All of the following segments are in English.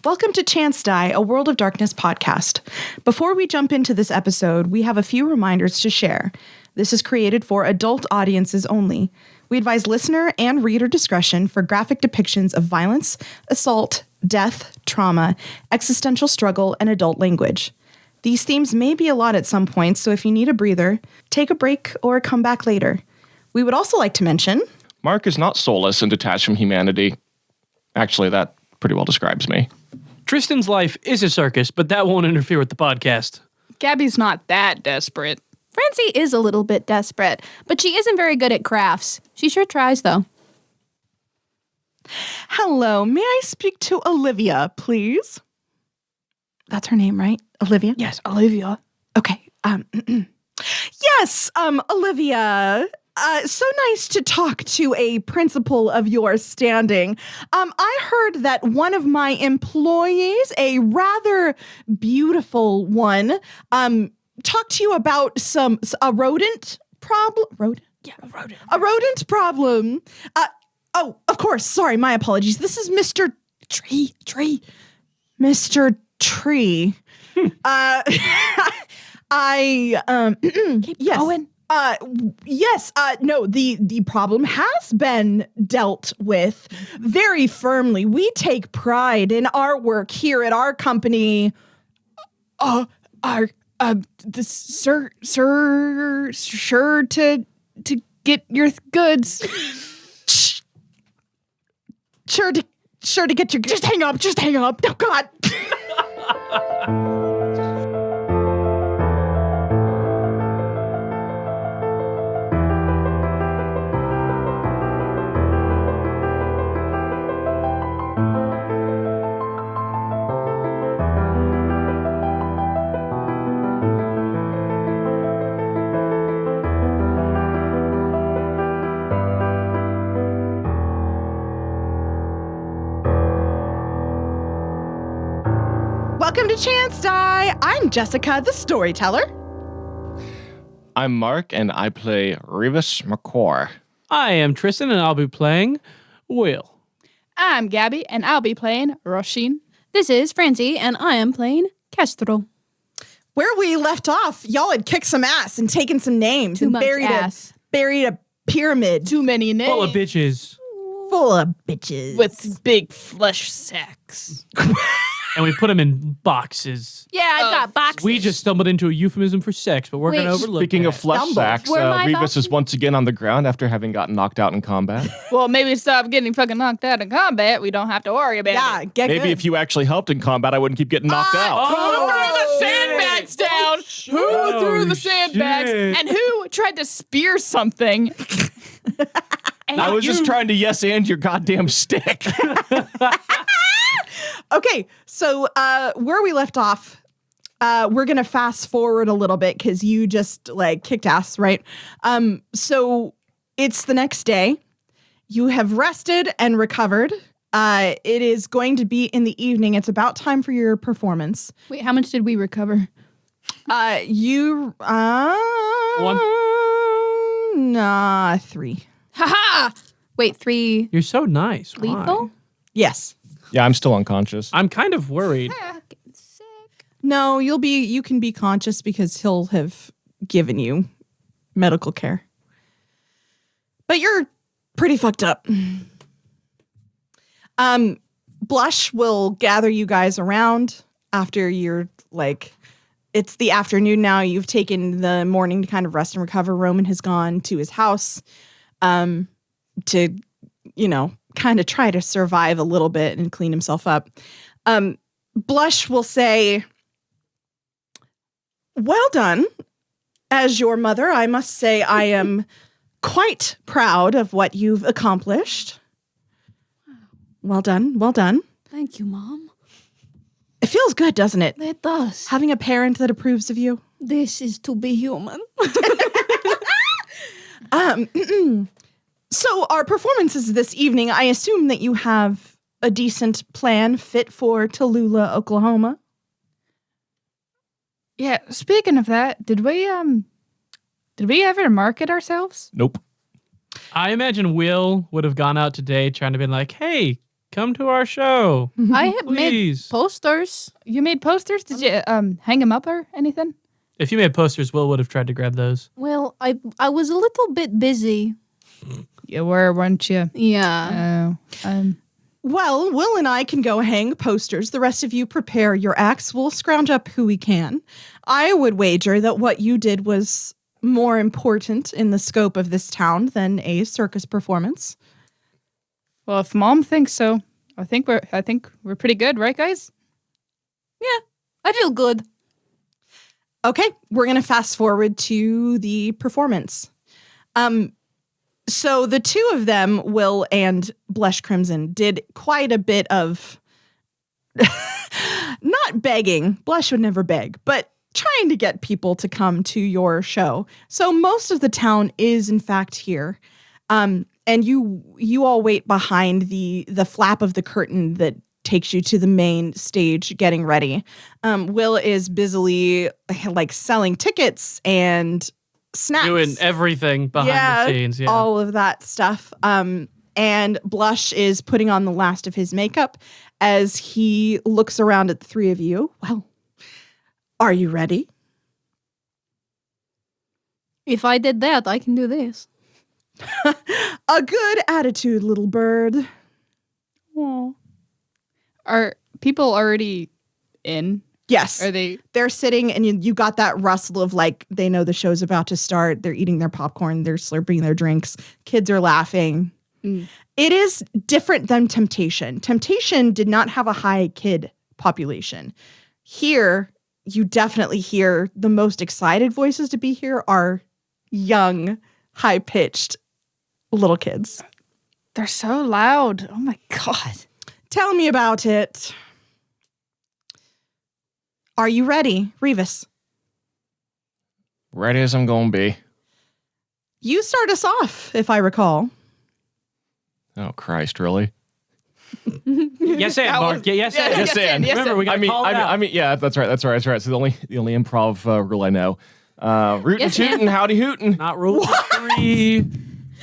Welcome to Chance Die, a World of Darkness podcast. Before we jump into this episode, we have a few reminders to share. This is created for adult audiences only. We advise listener and reader discretion for graphic depictions of violence, assault, death, trauma, existential struggle, and adult language. These themes may be a lot at some points, so if you need a breather, take a break or come back later. We would also like to mention... Mark is not soulless and detached from humanity. Actually, that pretty well describes me. Tristan's life is a circus, but that won't interfere with the podcast. Gabby's not that desperate. Francie is a little bit desperate, but she isn't very good at crafts. She sure tries, though. Hello, may I speak to Olivia, please? That's her name, right? Olivia? Yes, Olivia. Okay. Yes, Olivia. So nice to talk to a principal of your standing. I heard that one of my employees, a rather beautiful one, talked to you about a rodent problem. Rodent? Yeah, a rodent. A rodent problem. Oh, of course. Sorry, my apologies. This is Mr. Tree. Mr. Tree. Keep going. Yes, no, the problem has been dealt with very firmly. We take pride in our work here at our company. Sure to get your goods. Sure to get your... Just hang up. Oh, God. Welcome to Chance Die. I'm Jessica, the storyteller. I'm Mark, and I play Revis McCore. I am Tristan, and I'll be playing Will. I'm Gabby, and I'll be playing Roshin. This is Francie, and I am playing Kestrel. Where we left off, y'all had kicked some ass and taken some names Too and much ass. buried a pyramid Too many names. Full of bitches. full of bitches. With big flesh sacks. And we put them in boxes. Yeah, I've got boxes. We just stumbled into a euphemism for sex, but we're going to overlook Speaking that. of flesh Stumbled. sacks, Were my Revis boxes- is once again on the ground after having gotten knocked out in combat. Well, maybe stop getting fucking knocked out in combat. We don't have to worry about Yeah, it. get Maybe good. if you actually helped in combat, I wouldn't keep getting knocked out. Who threw the shit. sandbags down? Who threw the sandbags? shit. And who tried to spear something? I was just trying to yes and your goddamn stick. Okay, so where we left off, we're gonna fast forward a little bit because you just like kicked ass, right? So it's the next day. You have rested and recovered. It is going to be in the evening. It's about time for your performance. Wait, how much did we recover? You nah, 3. Ha! Wait, 3 You're so nice. Why? lethal? Yes. Yeah, I'm still unconscious. I'm kind of worried. No, you can be conscious because he'll have given you medical care. But you're pretty fucked up. Blush will gather you guys around after you're like, it's the afternoon now. You've taken the morning to kind of rest and recover. Roman has gone to his house to, kind of try to survive a little bit and clean himself up. Blush will say, well done. As your mother, I must say I am quite proud of what you've accomplished. Well done. Well done. Thank you, Mom. It feels good, doesn't it? It does. Having a parent that approves of you. This is to be human. So our performances this evening, I assume that you have a decent plan fit for Tallulah, Oklahoma. Yeah, speaking of that, did we ever market ourselves? Nope. I imagine Will would have gone out today trying to be like, hey, Come to our show. I have made Please. posters. You made posters? Did you hang them up or anything? If you made posters, Will would have tried to grab those. Well, I was a little bit busy. You were, weren't you? Yeah. Oh. Well, Will and I can go hang posters. The rest of you prepare your acts. We'll scrounge up who we can. I would wager that what you did was more important in the scope of this town than a circus performance. Well, if Mom thinks so, I think we're pretty good, right, guys? Yeah, I feel good. Okay, we're going to fast forward to the performance. So the two of them, Will and Blush Crimson, did quite a bit of not begging. Blush would never beg, but trying to get people to come to your show. So most of the town is in fact here. And you all wait behind the flap of the curtain that takes you to the main stage getting ready. Will is busily like selling tickets and snacks. Doing everything behind the scenes. Yeah. All of that stuff. And Blush is putting on the last of his makeup as he looks around at the three of you. Well, are you ready? If I did that, I can do this. A good attitude, little bird. Aw. Are people already in? Yes. Are they? They're sitting and you got that rustle of like, they know the show's about to start. They're eating their popcorn. They're slurping their drinks. Kids are laughing. Mm. It is different than Temptation. Temptation did not have a high kid population. Here, you definitely hear the most excited voices to be here are young, high-pitched little kids. They're so loud. Oh my God. Tell me about it. Are you ready, Revis? Ready as I'm going to be. You start us off, if I recall. Oh, Christ, really? Yes, and Mark. Yes, and. Yes, and. Remember, we got called out. I mean, yeah, that's right. So the only improv rule I know. Rootin' Yes, tootin', howdy hootin'. Not rule 3.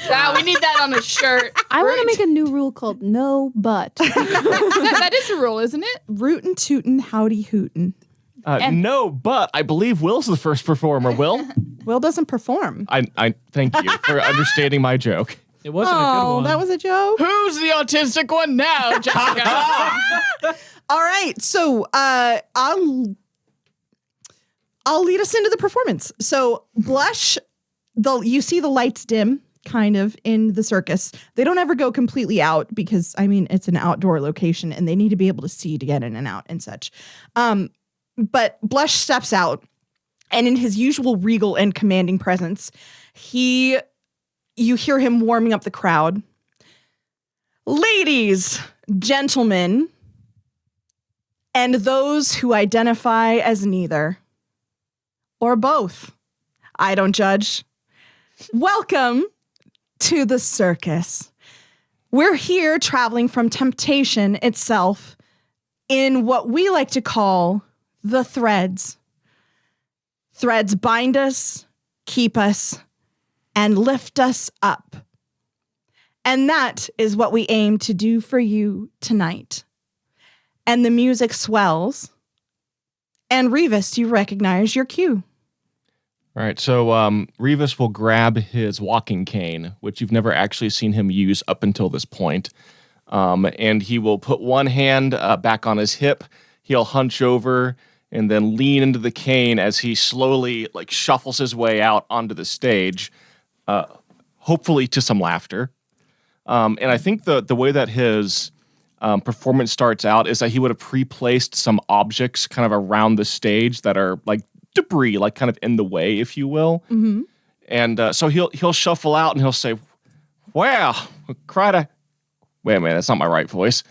Wow, we need that on a shirt. I want to make a new rule called no but. that is a rule, isn't it? Rootin' tootin', howdy hootin'. No, but I believe Will's the first performer. Will? Will doesn't perform. I thank you for understanding my joke. It wasn't a good one. That was a joke. Who's the autistic one now, Jessica? All right, so I'll lead us into the performance. So Blush, you see the lights dim kind of in the circus. They don't ever go completely out because, I mean, it's an outdoor location and they need to be able to see to get in and out and such. But Blush steps out and in his usual regal and commanding presence, you hear him warming up the crowd. Ladies, gentlemen, and those who identify as neither or both. I don't judge. Welcome to the circus. We're here traveling from Temptation itself in what we like to call the threads. Threads bind us, keep us, and lift us up. And that is what we aim to do for you tonight. And the music swells. And Revis, you recognize your cue. All right, so Revis will grab his walking cane, which you've never actually seen him use up until this point. And he will put one hand back on his hip. He'll hunch over and then lean into the cane as he slowly shuffles his way out onto the stage, hopefully to some laughter. And I think the way that his performance starts out is that he would have pre-placed some objects kind of around the stage that are like debris, like kind of in the way, if you will. Mm-hmm. And so he'll shuffle out and he'll say, "Well, quite a..." Wait a minute, that's not my right voice.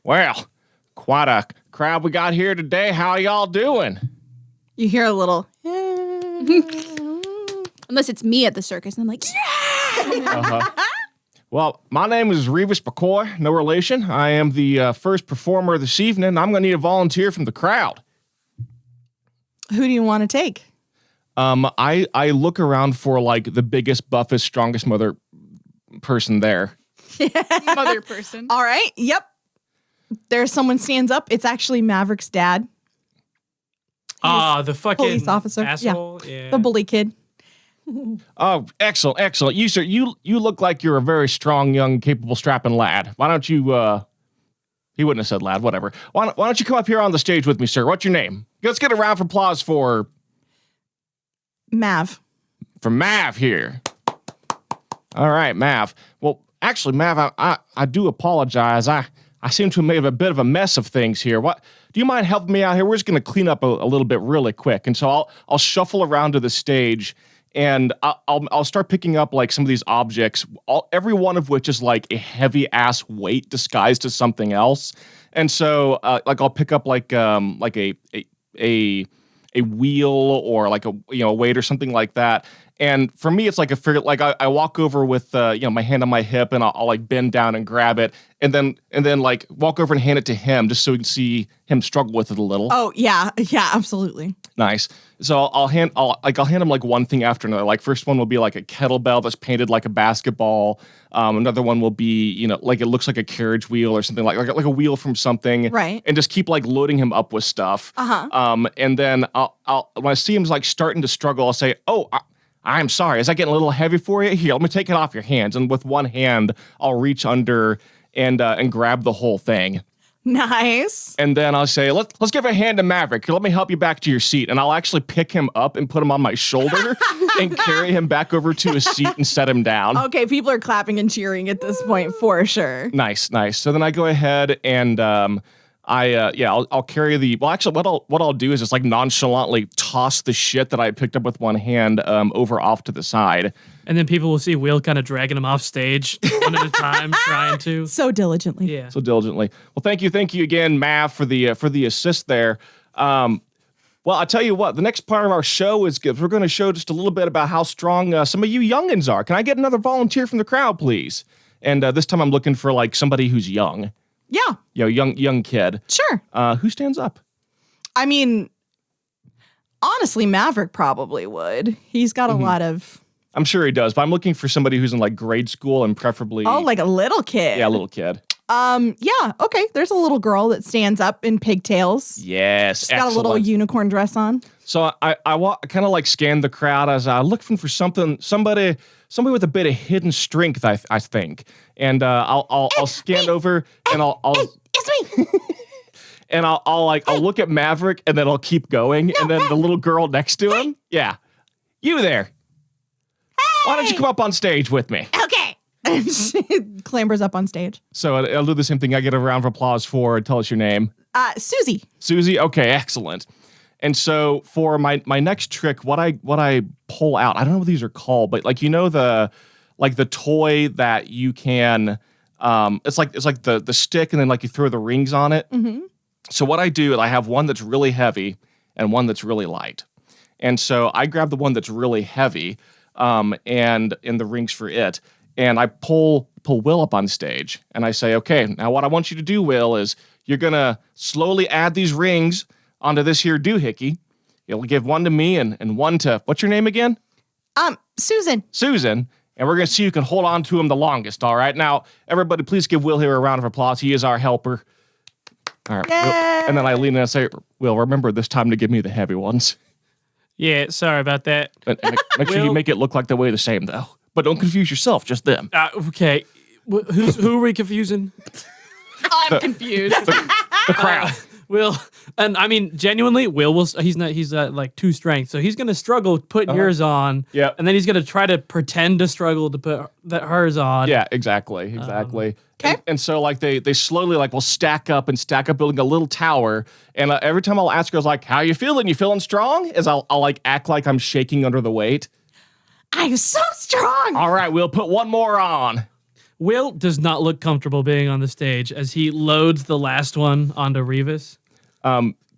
"Well, quite a crowd we got here today. How y'all doing?" You hear a little, Unless it's me at the circus, and I'm like, yeah! Well, my name is Revis McCoy, no relation. I am the first performer this evening. I'm going to need a volunteer from the crowd. who do you want to take? I look around for the biggest, buffest, strongest mother person there. Mother person. All right. Yep. There's someone stands up. It's actually Maverick's dad. The fucking police officer. asshole. Yeah. The bully kid. Oh, excellent, excellent. You, sir, you look like you're a very strong, young, capable, strapping lad. Why don't you, he wouldn't have said lad, whatever. Why don't you come up here on the stage with me, sir? What's your name? Let's get a round of applause for Mav. Mav here. All right, Mav. Well, actually, Mav, I do apologize. I seem to have made a bit of a mess of things here. What? Do you mind helping me out here? We're just going to clean up a little bit really quick. And so I'll shuffle around to the stage, and I'll start picking up like some of these objects, every one of which is like a heavy ass weight disguised as something else. And so like I'll pick up like a wheel or like a weight or something like that. And for me, it's like a figure. Like I walk over with my hand on my hip, and I'll like bend down and grab it, and then like walk over and hand it to him, just so we can see him struggle with it a little. Oh yeah, absolutely. Nice. So I'll hand him like one thing after another. Like first one will be like a kettlebell that's painted like a basketball. Another one will be like it looks like a carriage wheel or something like a wheel from something. Right. And just keep like loading him up with stuff. And then I'll when I see him like starting to struggle, I'll say, "Oh, I'm sorry. Is that getting a little heavy for you? Here, let me take it off your hands." And with one hand, I'll reach under and grab the whole thing. Nice. And then I'll say, let's give a hand to Maverick. Let me help you back to your seat. And I'll actually pick him up and put him on my shoulder and carry him back over to his seat and set him down. Okay, people are clapping and cheering at this point for sure. Nice. So then I go ahead and I'll carry the. Well, actually, what I'll do is just like nonchalantly toss the shit that I picked up with one hand over off to the side. And then people will see Will kind of dragging him off stage one at a time, trying to. So diligently. Yeah. So diligently. Well, thank you again, Mav, for the assist there. Well, I'll tell you what. The next part of our show is we're going to show just a little bit about how strong some of you youngins are. Can I get another volunteer from the crowd, please? And this time I'm looking for like somebody who's young. Yeah. Young kid. Sure. Who stands up? I mean, honestly, Maverick probably would. He's got a lot of. I'm sure he does, but I'm looking for somebody who's in like grade school and preferably. Oh, like a little kid. Yeah, a little kid. Yeah. Okay. There's a little girl that stands up in pigtails. Yes. She's got a little unicorn dress on. So I kind of like scan the crowd as I'm looking for somebody with a bit of hidden strength. I think, and I'll scan over and I'll. It's me. And I'll look at Maverick and then I'll keep going, and then the little girl next to him. Yeah, you there. Why don't you come up on stage with me? Okay. And she clambers up on stage. So I'll do the same thing. I get a round of applause for. Tell us your name. Susie. Susie. Okay, excellent. And so for my next trick, what I pull out, I don't know what these are called, but like the toy that you can, it's like the stick, and then like you throw the rings on it. Mm-hmm. So what I do is I have one that's really heavy and one that's really light. And so I grab the one that's really heavy, and in the rings for it, and I pull Will up on stage, and I say, okay, now what I want you to do, Will, is you're gonna slowly add these rings onto this here doohickey. You'll give one to me and one to, what's your name again? Susan. Susan. And we're gonna see who can hold on to him the longest. All right. Now, everybody, please give Will here a round of applause. He is our helper. All right. Will, and then I lean in and say, Will, remember this time to give me the heavy ones. Yeah, sorry about that. And make sure you make it look like they weigh the same, though. But don't confuse yourself, just them. Okay. Who are we confusing? I'm confused. The crowd. Will, and I mean, genuinely, he's like 2 strength, so he's going to struggle putting yours on. Yep. And then he's going to try to pretend to struggle to put hers on. Yeah, exactly. Okay. And so like they slowly like will stack up building a little tower. And every time I'll ask her, I was like, how you feeling? You feeling strong? As I'll like act like I'm shaking under the weight. I'm so strong. All right, we'll put one more on. Will does not look comfortable being on the stage as he loads the last one onto Revis.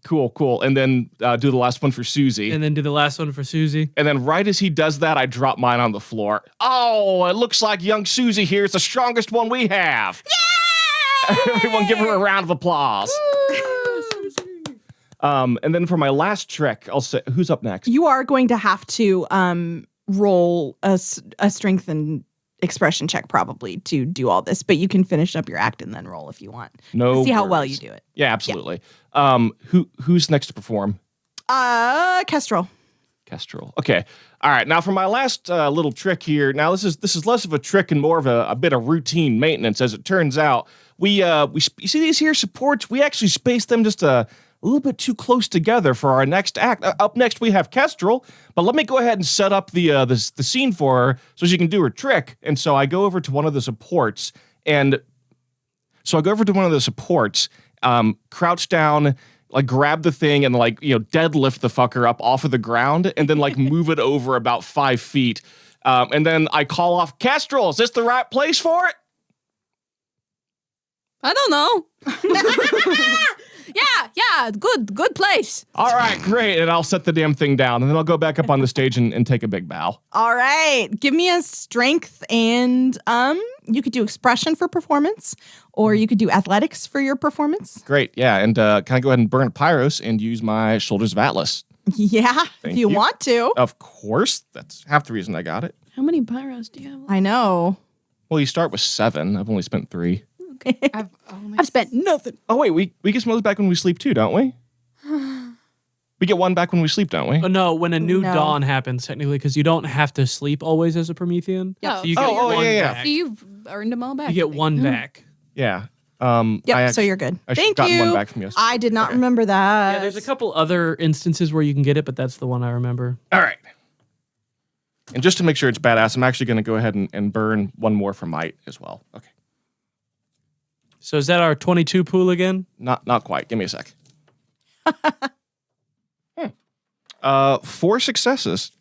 Cool. And then do the last one for Susie. And then do the last one for Susie. And then right as he does that, I drop mine on the floor. Oh, it looks like young Susie here is the strongest one we have. Yay! Everyone give her a round of applause. And then for my last trick, I'll say, who's up next? You are going to have to roll a strength and expression check probably to do all this, but you can finish up your act and then roll if you want. No, See how well you worries. do it. Yeah, absolutely. Who's next to perform? Kestrel. Kestrel. Okay. All right. Now for my last little trick here. Now this is less of a trick and more of a bit of routine maintenance. As it turns out, you see these here supports. We actually spaced them just a little bit too close together for our next act. Up next we have Kestrel, but let me go ahead and set up the scene for her so she can do her trick. And so I go over to one of the supports, crouch down, like grab the thing and like, deadlift the fucker up off of the ground and then like move it over about 5 feet. And then I call off, Kestrel, is this the right place for it? I don't know. Yeah, good place. All right, great. And I'll set the damn thing down and then I'll go back up on the stage and take a big bow. All right. Give me a strength and you could do expression for performance or you could do athletics for your performance. Great, yeah. And can I go ahead and burn Pyros and use my Shoulders of Atlas? Yeah, Thank if you want to. Of course. That's half the reason I got it. How many pyros do you have? I know. Well, you start with 7. I've only spent 3. I've spent nothing. Oh, wait, we get some of those back when we sleep too, don't we? We get 1 back when we sleep, don't we? Oh, no, when a new No. dawn happens, technically, because you don't have to sleep always as a Promethean. Yeah. So you get one yeah. back. So you've earned them all back. You get one back. Yeah. Yep, so you're good. I should Thank have gotten you. one back from you. I did not remember that. Yeah, there's a couple other instances where you can get it, but that's the one I remember. All right. And just to make sure it's badass, I'm actually going to go ahead and burn 1 more for might as well. Okay. So is that our 22 pool again? Not quite. Give me a sec. 4 successes.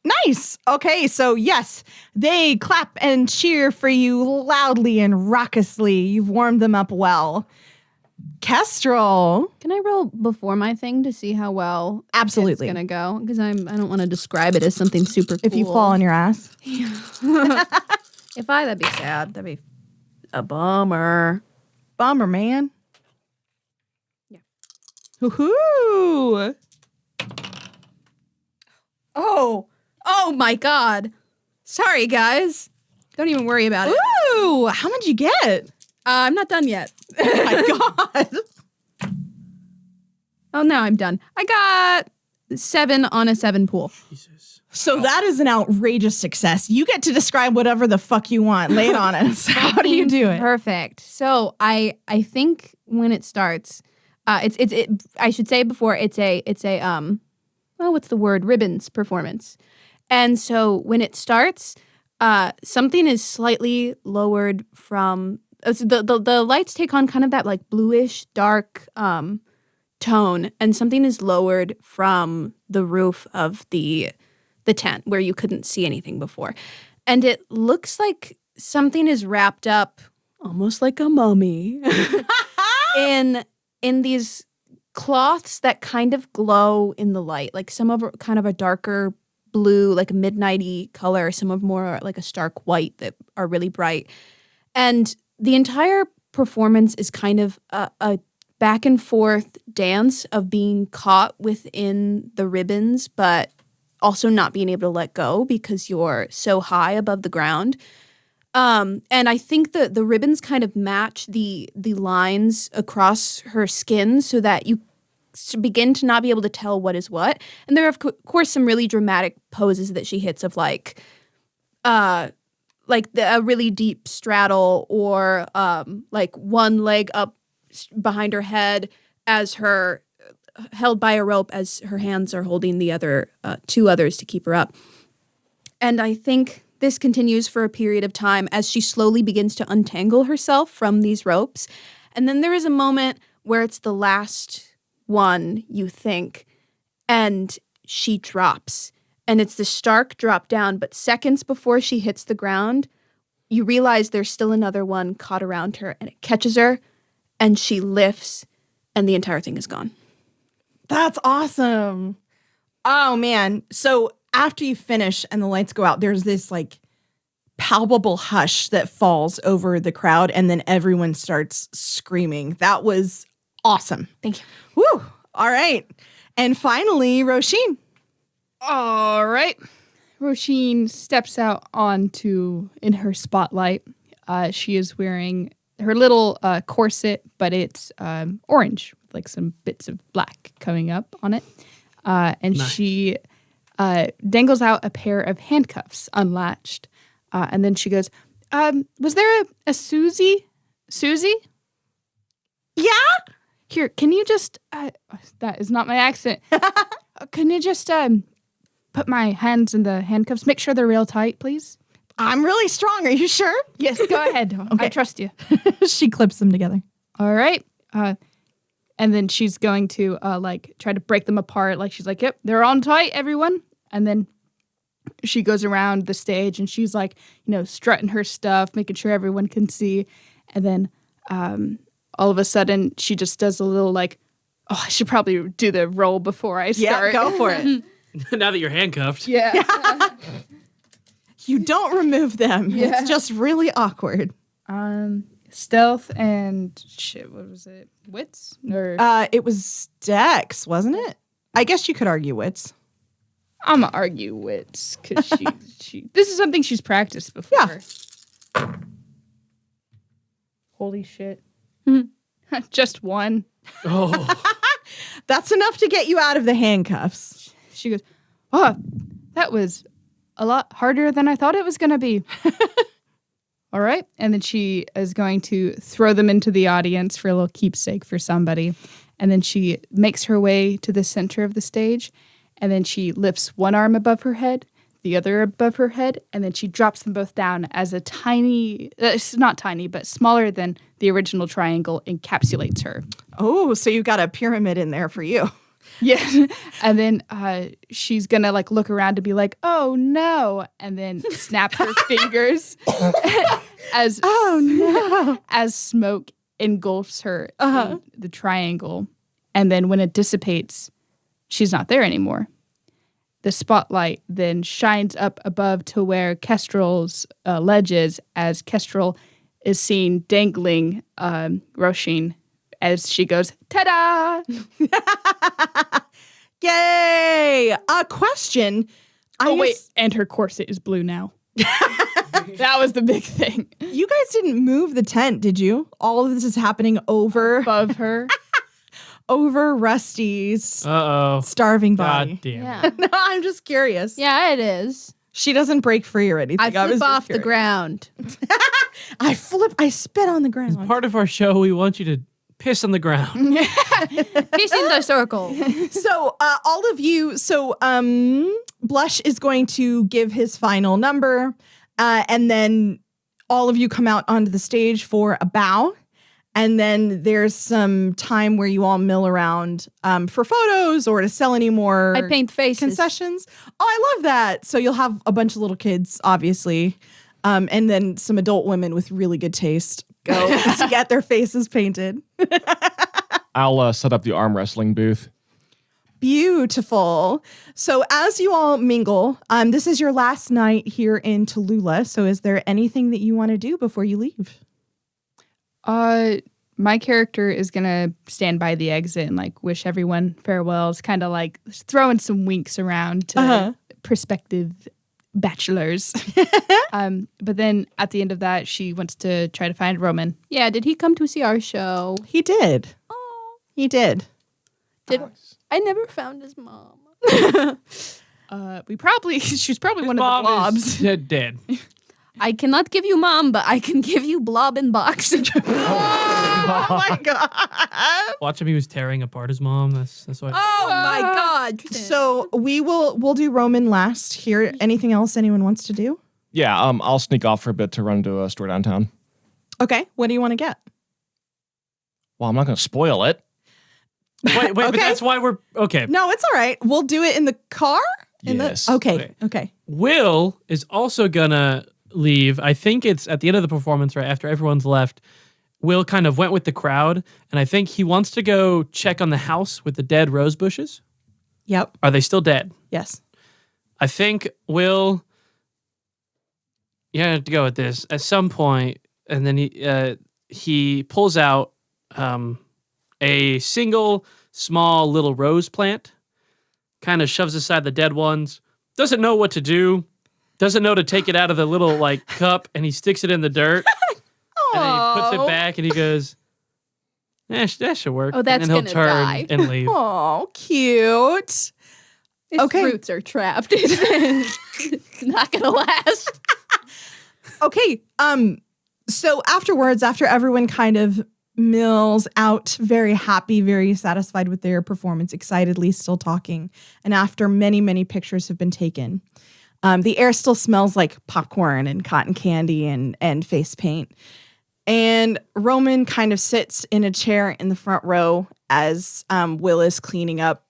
Nice. Okay, so yes, they clap and cheer for you loudly and raucously. You've warmed them up well. Kestrel. Can I roll before my thing to see how well Absolutely. it's gonna go? Because I don't want to describe it as something super cool. If you fall on your ass. That'd be sad. That'd be a bummer. Bummer, man. Yeah. Woohoo. Oh my God. Sorry, guys. Don't even worry about it. Ooh, how much you get? I'm not done yet. Oh my God. Oh, now I'm done. I got 7 on a 7 pool. Jesus. So that is an outrageous success. You get to describe whatever the fuck you want. Lay it on us. How do you do it? Perfect. So I think when it starts, it's I should say before it's a what's the word? Ribbons performance. And so when it starts, something is slightly lowered from the lights take on kind of that like bluish dark tone, and something is lowered from the roof of the tent where you couldn't see anything before. And it looks like something is wrapped up almost like a mummy in these cloths that kind of glow in the light. Like some of kind of a darker blue, like a midnighty color, some of more like a stark white that are really bright. And the entire performance is kind of a back and forth dance of being caught within the ribbons, but also not being able to let go because you're so high above the ground. And I think that the ribbons kind of match the lines across her skin so that you begin to not be able to tell what is what. And there are, of course, some really dramatic poses that she hits of like a really deep straddle or like one leg up behind her head as her held by a rope as her hands are holding the other 2 others to keep her up. And I think this continues for a period of time as she slowly begins to untangle herself from these ropes. And then there is a moment where it's the last one, you think, and she drops. And it's the stark drop down, but seconds before she hits the ground, you realize there's still another one caught around her, and it catches her, and she lifts, and the entire thing is gone. That's awesome. Oh, man. So after you finish and the lights go out, there's this like palpable hush that falls over the crowd, and then everyone starts screaming. That was awesome. Thank you. Woo. All right. And finally, Roisin. All right. Roisin steps out in her spotlight. She is wearing her little corset, but it's orange, with like some bits of black coming up on it. And Nice. she dangles out a pair of handcuffs, unlatched. And then she goes, was there a Susie? Susie? Yeah? Here, can you just... that is not my accent. Can you just put my hands in the handcuffs? Make sure they're real tight, please. I'm really strong. Are you sure? Yes, go ahead. Okay. I trust you. She clips them together. All right. And then she's going to try to break them apart. Like she's like, yep, they're on tight, everyone. And then she goes around the stage and she's like, strutting her stuff, making sure everyone can see. And then all of a sudden she just does a little I should probably do the roll before I start. Yeah, go for it. Now that you're handcuffed. Yeah. You don't remove them. Yeah. It's just really awkward. Stealth and shit, what was it? Wits? Or It was Dex, wasn't it? I guess you could argue wits. I'm gonna argue wits because she this is something she's practiced before. Yeah. Holy shit. Just one. Oh. That's enough to get you out of the handcuffs. She goes, oh, that was a lot harder than I thought it was gonna be. All right. And then she is going to throw them into the audience for a little keepsake for somebody. And then she makes her way to the center of the stage. And then she lifts one arm above her head, the other above her head, and then she drops them both down as a tiny, it's not tiny, but smaller than the original triangle encapsulates her. Oh, so you got a pyramid in there for you. Yeah. And then she's going to look around to be like, oh no. And then snap her fingers as as smoke engulfs her in the triangle. And then when it dissipates, she's not there anymore. The spotlight then shines up above to where Kestrel's ledge is, as Kestrel is seen dangling Roisin as she goes, ta-da! Yay! A question. And her corset is blue now. That was the big thing. You guys didn't move the tent, did you? All of this is happening over Her. over Rusty's Uh-oh. starving body. God damn. Yeah. No, I'm just curious. Yeah, it is. She doesn't break free or anything. I was flip just off the curious. ground. I spit on the ground. As part of our show, we want you to piss on the ground. He's in the circle. So all of you, Blush is going to give his final number, and then all of you come out onto the stage for a bow. And then there's some time where you all mill around for photos or to sell any more I paint faces. concessions. Oh, I love that. So you'll have a bunch of little kids, obviously, and then some adult women with really good taste go to get their faces painted. I'll set up the arm wrestling booth. Beautiful. So as you all mingle, this is your last night here in Tallulah. So is there anything that you want to do before you leave? My character is gonna stand by the exit and wish everyone farewells, kind of throwing some winks around to prospective bachelors. But then at the end of that, she wants to try to find Roman. Yeah, did he come to see our show? He did. Oh, He did. I never found his mom. She's probably one of the Mom blobs. is dead. I cannot give you mom, but I can give you blob and box. Oh my God. Watch him. He was tearing apart his mom. That's why. Oh my God. So we'll do Roman last here. Anything else anyone wants to do? Yeah, I'll sneak off for a bit to run to a store downtown. Okay. What do you want to get? Well, I'm not going to spoil it. Wait, but Okay. that's why we're okay. No, it's all right. We'll do it in the car. Yes. Okay. Will is also gonna leave. I think it's at the end of the performance, right after everyone's left. Will kind of went with the crowd, and I think he wants to go check on the house with the dead rose bushes. Yep. Are they still dead? Yes. I think Will. You have to go with this at some point, and then he pulls out a single small little rose plant, kind of shoves aside the dead ones, doesn't know what to do, doesn't know to take it out of the little like cup, and he sticks it in the dirt, and then he puts it back, and he goes, that should work. Oh, that's and then he'll gonna turn die. and leave. Oh, cute. Its Okay. roots are trapped. It's not gonna last. Okay. So afterwards, after everyone kind of mills out, very happy, very satisfied with their performance, excitedly still talking, and after many, many pictures have been taken, the air still smells like popcorn and cotton candy and face paint. And Roman kind of sits in a chair in the front row as Will is cleaning up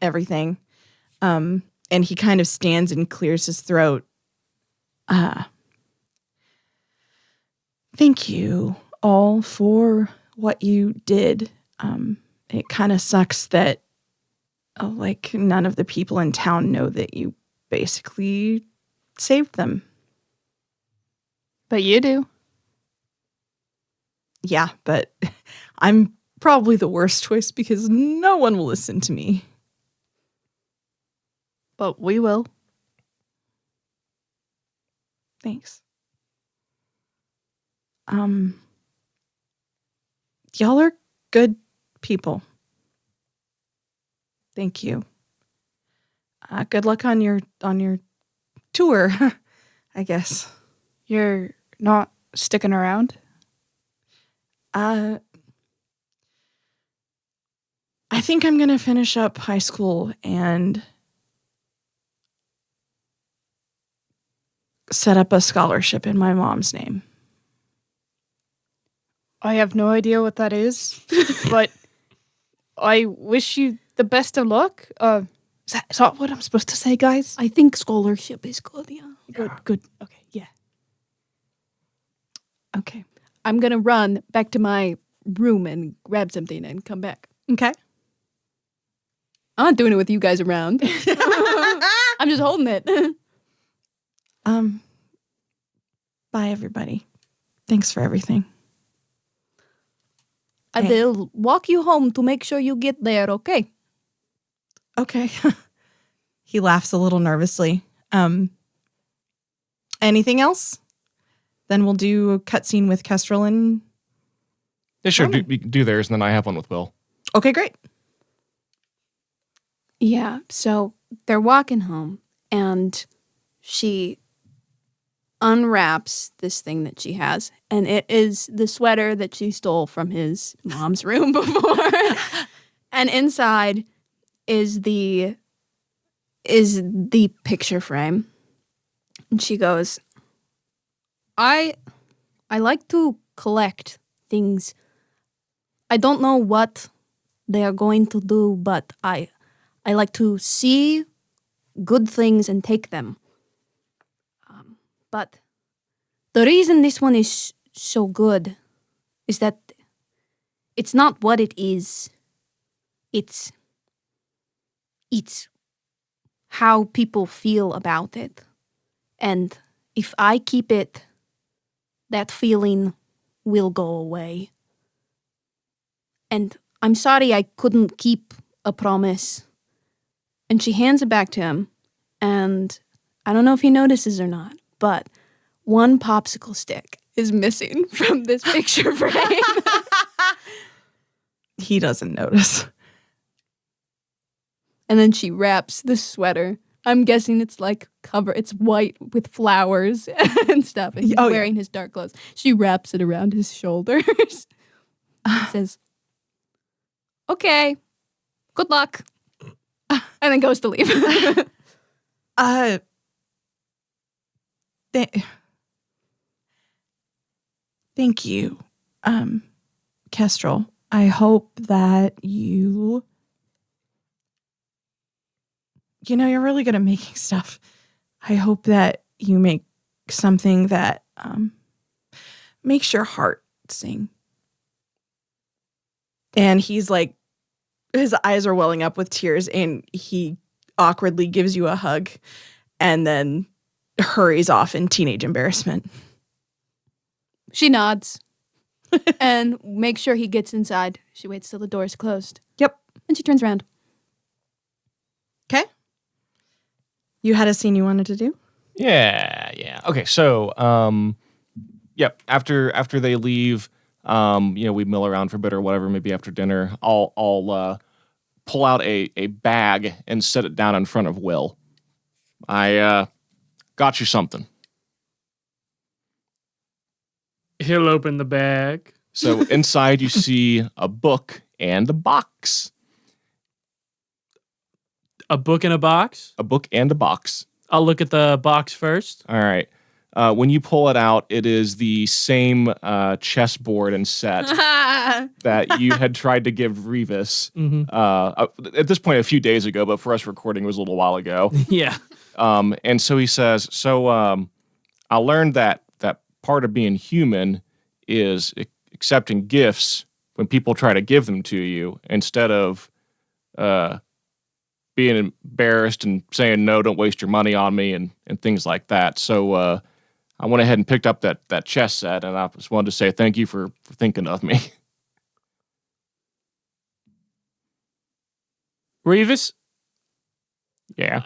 everything. And he kind of stands and clears his throat. Thank you all for what you did. It kind of sucks that like none of the people in town know that you basically saved them. But you do. Yeah, but I'm probably the worst choice because no one will listen to me. But we will. Thanks. Y'all are good people. Thank you. Good luck on your tour, I guess. You're not sticking around? I think I'm going to finish up high school and set up a scholarship in my mom's name. I have no idea what that is, but I wish you the best of luck. Is that what I'm supposed to say, guys? I think scholarship is good, yeah. Good. Okay, yeah. Okay. I'm gonna run back to my room and grab something and come back. Okay. I'm not doing it with you guys around. I'm just holding it. Bye, everybody. Thanks for everything. I will walk you home to make sure you get there, okay? Okay. He laughs a little nervously. Anything else? Then we'll do a cutscene with Kestrel and... Yeah, sure. Do theirs, and then I have one with Will. Okay, great. Yeah, so they're walking home, and she unwraps this thing that she has, and it is the sweater that she stole from his mom's room before. And inside is the picture frame. And she goes, I like to collect things. I don't know what they are going to do, but I like to see good things and take them. But the reason this one is so good is that it's not what it is. It's how people feel about it. And if I keep it, that feeling will go away. And I'm sorry I couldn't keep a promise. And she hands it back to him. And I don't know if he notices or not, but one popsicle stick is missing from this picture frame. He doesn't notice. And then she wraps the sweater. I'm guessing it's like it's white with flowers and stuff. And he's wearing his dark clothes. She wraps it around his shoulders. And says, okay, good luck. And then goes to leave. Thank you, Kestrel. I hope that you're really good at making stuff. I hope that you make something that makes your heart sing. And he's like, his eyes are welling up with tears, and he awkwardly gives you a hug and then hurries off in teenage embarrassment. She nods and makes sure he gets inside. She waits till the door is closed. Yep. And she turns around. Okay. You had a scene you wanted to do? Yeah. Okay, so yep. After they leave, we mill around for a bit or whatever. Maybe after dinner, I'll pull out a bag and set it down in front of Will. I got you something. He'll open the bag. So inside you see a book and a box. A book in a box? A book and a box. I'll look at the box first. All right. When you pull it out, it is the same chessboard and set that you had tried to give Revis. At this point, a few days ago, but for us recording, it was a little while ago. Yeah. And so he says, I learned that part of being human is accepting gifts when people try to give them to you instead of being embarrassed and saying, no, don't waste your money on me and things like that. So I went ahead and picked up that chess set, and I just wanted to say thank you for thinking of me. Revis? Yeah.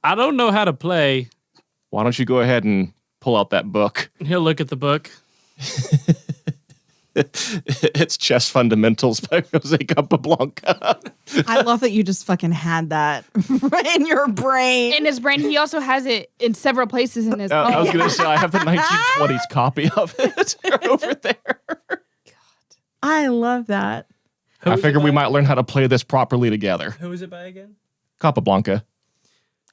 I don't know how to play. Why don't you go ahead and pull out that book? He'll look at the book. It's Chess Fundamentals by Jose Capablanca. I love that you just fucking had that in your brain. In his brain, he also has it in several places in his I was going to say, I have the 1920s copy of it over there. I love that. I figured we might learn how to play this properly together. Who is it by again? Capablanca.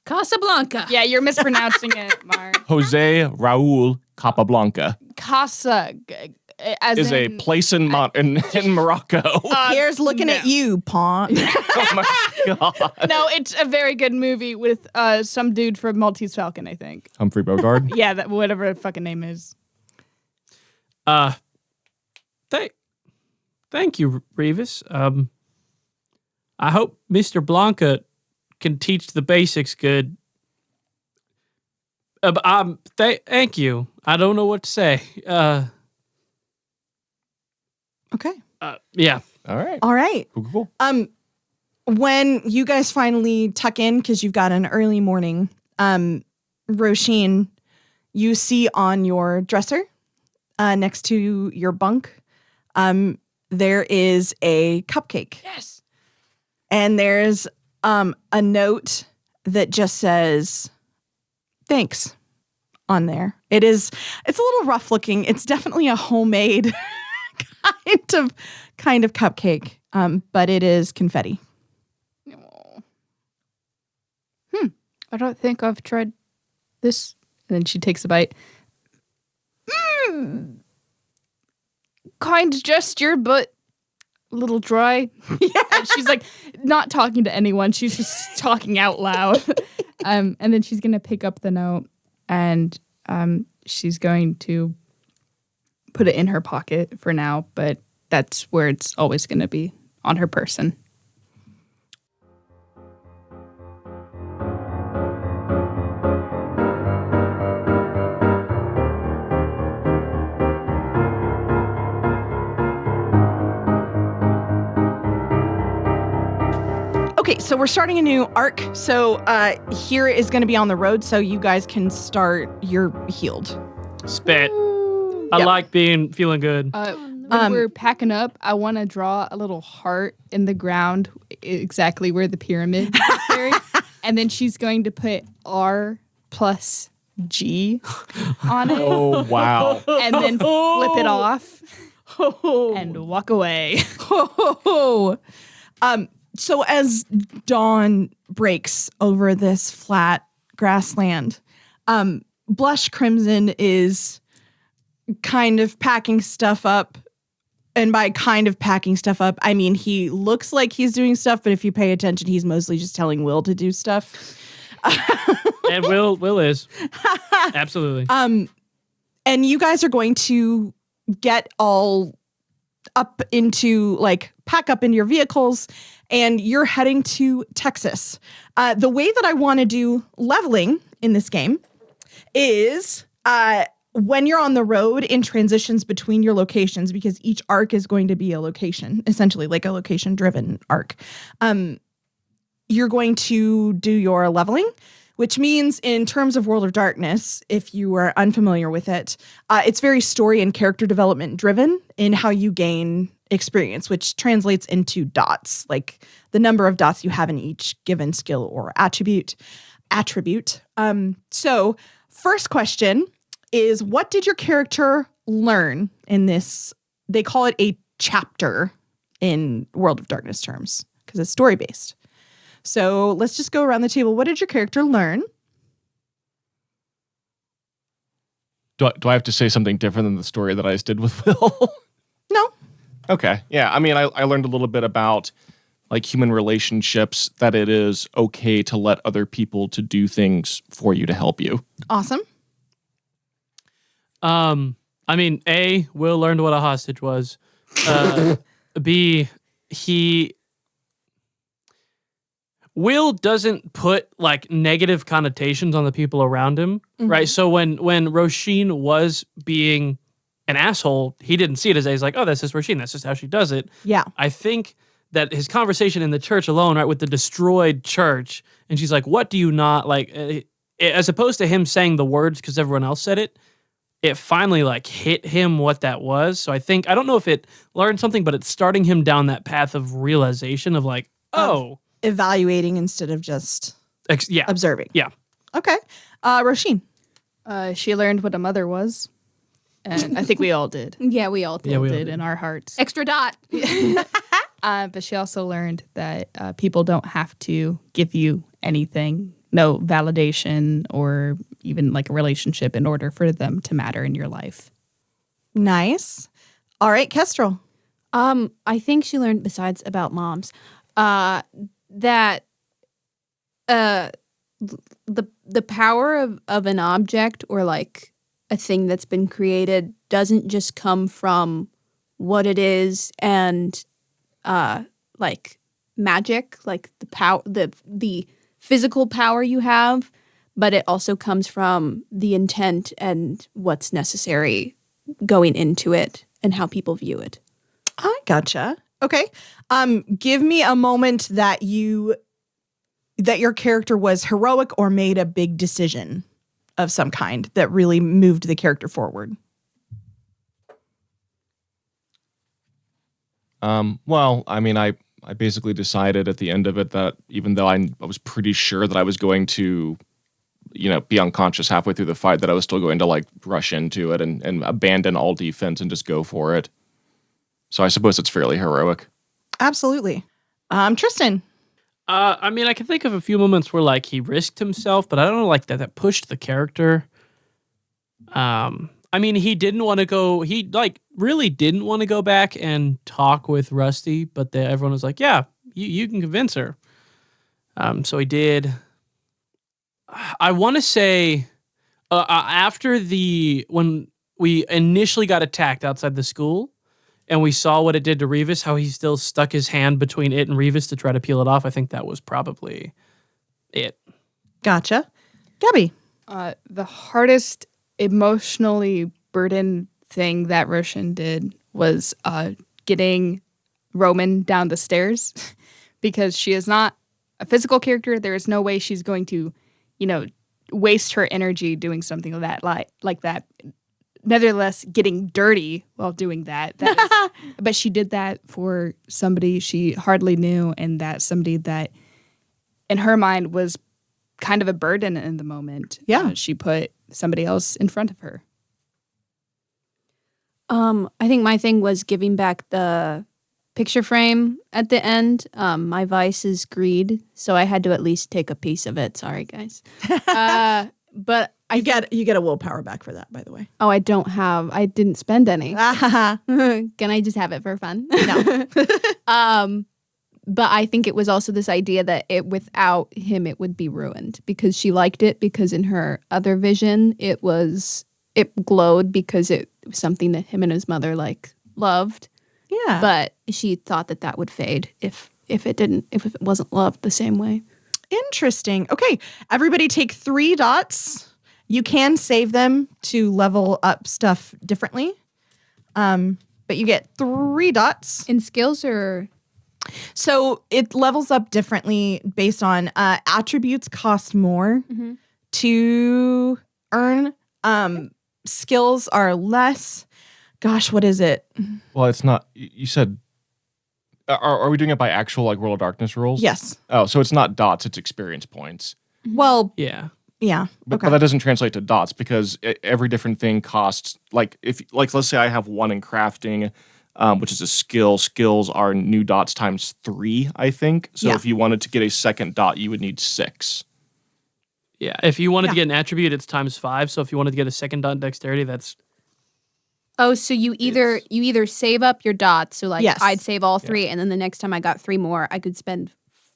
Casablanca. Yeah, you're mispronouncing it, Mark. Jose Raul Capablanca Casa, as is a in, place in Morocco. Here's looking at you, Pawn. Oh my God. No, it's a very good movie with some dude from Maltese Falcon, I think. Humphrey Bogart. Yeah, that whatever the fucking name is. Thank you, Revis. I hope Mr. Blanca can teach the basics good. Thank you. I don't know what to say. Okay. Yeah. All right. All right. Cool. When you guys finally tuck in, because you've got an early morning, Roisin, you see on your dresser next to your bunk, there is a cupcake. Yes. And there's a note that just says, thanks on there. It's a little rough looking. It's definitely a homemade kind of cupcake, but it is confetti. Oh. I don't think I've tried this. And then she takes a bite. Kind gesture, but a little dry. Yeah. And she's like not talking to anyone. She's just talking out loud. And then she's going to pick up the note and she's going to put it in her pocket for now, but that's where it's always going to be, on her person. Okay, so we're starting a new arc. So here is going to be on the road, so you guys can start your healed. Spit. I Yep. like feeling good. When we're packing up, I want to draw a little heart in the ground, exactly where the pyramid is buried. And then she's going to put R plus G on it. Oh, wow. And then flip it off and walk away. So as dawn breaks over this flat grassland, Blush Crimson is kind of packing stuff up. And by kind of packing stuff up, I mean he looks like he's doing stuff, but if you pay attention, he's mostly just telling Will to do stuff. And Will is. Absolutely. And you guys are going to get all up into, like, pack up into your vehicles, and you're heading to Texas. The way that I want to do leveling in this game is when you're on the road in transitions between your locations, because each arc is going to be a location, essentially like a location-driven arc. You're going to do your leveling which means in terms of World of Darkness, if you are unfamiliar with it, it's very story and character development driven in how you gain experience, which translates into dots, like the number of dots you have in each given skill or attribute. So first question is, what did your character learn in this? They call it a chapter in World of Darkness terms because it's story based. So let's just go around the table. What did your character learn? Do I have to say something different than the story that I just did with Will? No. Okay. Yeah. I mean, I learned a little bit about like human relationships, that it is okay to let other people to do things for you to help you. Awesome. I mean, A, Will learned what a hostage was. B, Will doesn't put like negative connotations on the people around him, right? So when Roisin was being an asshole, he didn't see it as a, he's like, oh, that's just Roisin. That's just how she does it. Yeah. I think that his conversation in the church alone, right, with the destroyed church, and she's like, what do you not like, as opposed to him saying the words because everyone else said it, it finally like hit him what that was. So I don't know if it learned something, but it's starting him down that path of realization of like, oh. Evaluating instead of just observing. Yeah. Okay. Roisin. She learned what a mother was. And I think we all did. Yeah, we all did. Yeah, we all did did. in our hearts. Extra dot. But she also learned that people don't have to give you anything, no validation or even like a relationship in order for them to matter in your life. Nice. All right, Kestrel. I think she learned, besides about moms, that the power of an object or like a thing that's been created doesn't just come from what it is and like magic, like the power, the physical power you have, but it also comes from the intent and what's necessary going into it and how people view it. I gotcha. Okay. Give me a moment that your character was heroic or made a big decision of some kind that really moved the character forward. Well, I mean, I basically decided at the end of it that even though I was pretty sure that I was going to, be unconscious halfway through the fight, that I was still going to like rush into it and abandon all defense and just go for it. So I suppose it's fairly heroic. Absolutely. Tristan. I mean, I can think of a few moments where like he risked himself, but I don't know, like that pushed the character. I mean, he didn't want to go. He like really didn't want to go back and talk with Rusty, but everyone was like, "Yeah, you can convince her." So he did. I want to say after when we initially got attacked outside the school, and we saw what it did to Revis, how he still stuck his hand between it and Revis to try to peel it off. I think that was probably it. Gotcha. Gabby. The hardest emotionally burdened thing that Roshan did was getting Roman down the stairs because she is not a physical character. There is no way she's going to, waste her energy doing something like that. Nevertheless, getting dirty while doing that but she did that for somebody she hardly knew, and that somebody that in her mind was kind of a burden in the moment. Yeah. She put somebody else in front of her. I think my thing was giving back the picture frame at the end. My vice is greed, so I had to at least take a piece of it. Sorry, guys. But You get a willpower back for that, by the way. I didn't spend any. Can I just have it for fun? No. But I think it was also this idea that without him, it would be ruined because she liked it because in her other vision, it glowed because it was something that him and his mother loved. Yeah. But she thought that would fade if it wasn't loved the same way. Interesting. Okay. Everybody take 3 dots. You can save them to level up stuff differently. But you get 3 dots. In skills or So it levels up differently based on attributes cost more to earn. Skills are less. Gosh, what is it? Well, it's not. You said. Are we doing it by actual like World of Darkness rules? Yes. Oh, so it's not dots; it's experience points. Well, Yeah. yeah. But that doesn't translate to dots because every different thing costs like if like let's say I have 1 in crafting, which is a skill. Skills are new dots times 3, I think. So if you wanted to get a second dot, you would need 6. Yeah. If you wanted to get an attribute, it's times 5. So if you wanted to get a second dot in dexterity, that's Oh, so you either save up your dots, so like Yes. I'd save all 3, and then the next time I got 3 more, I could spend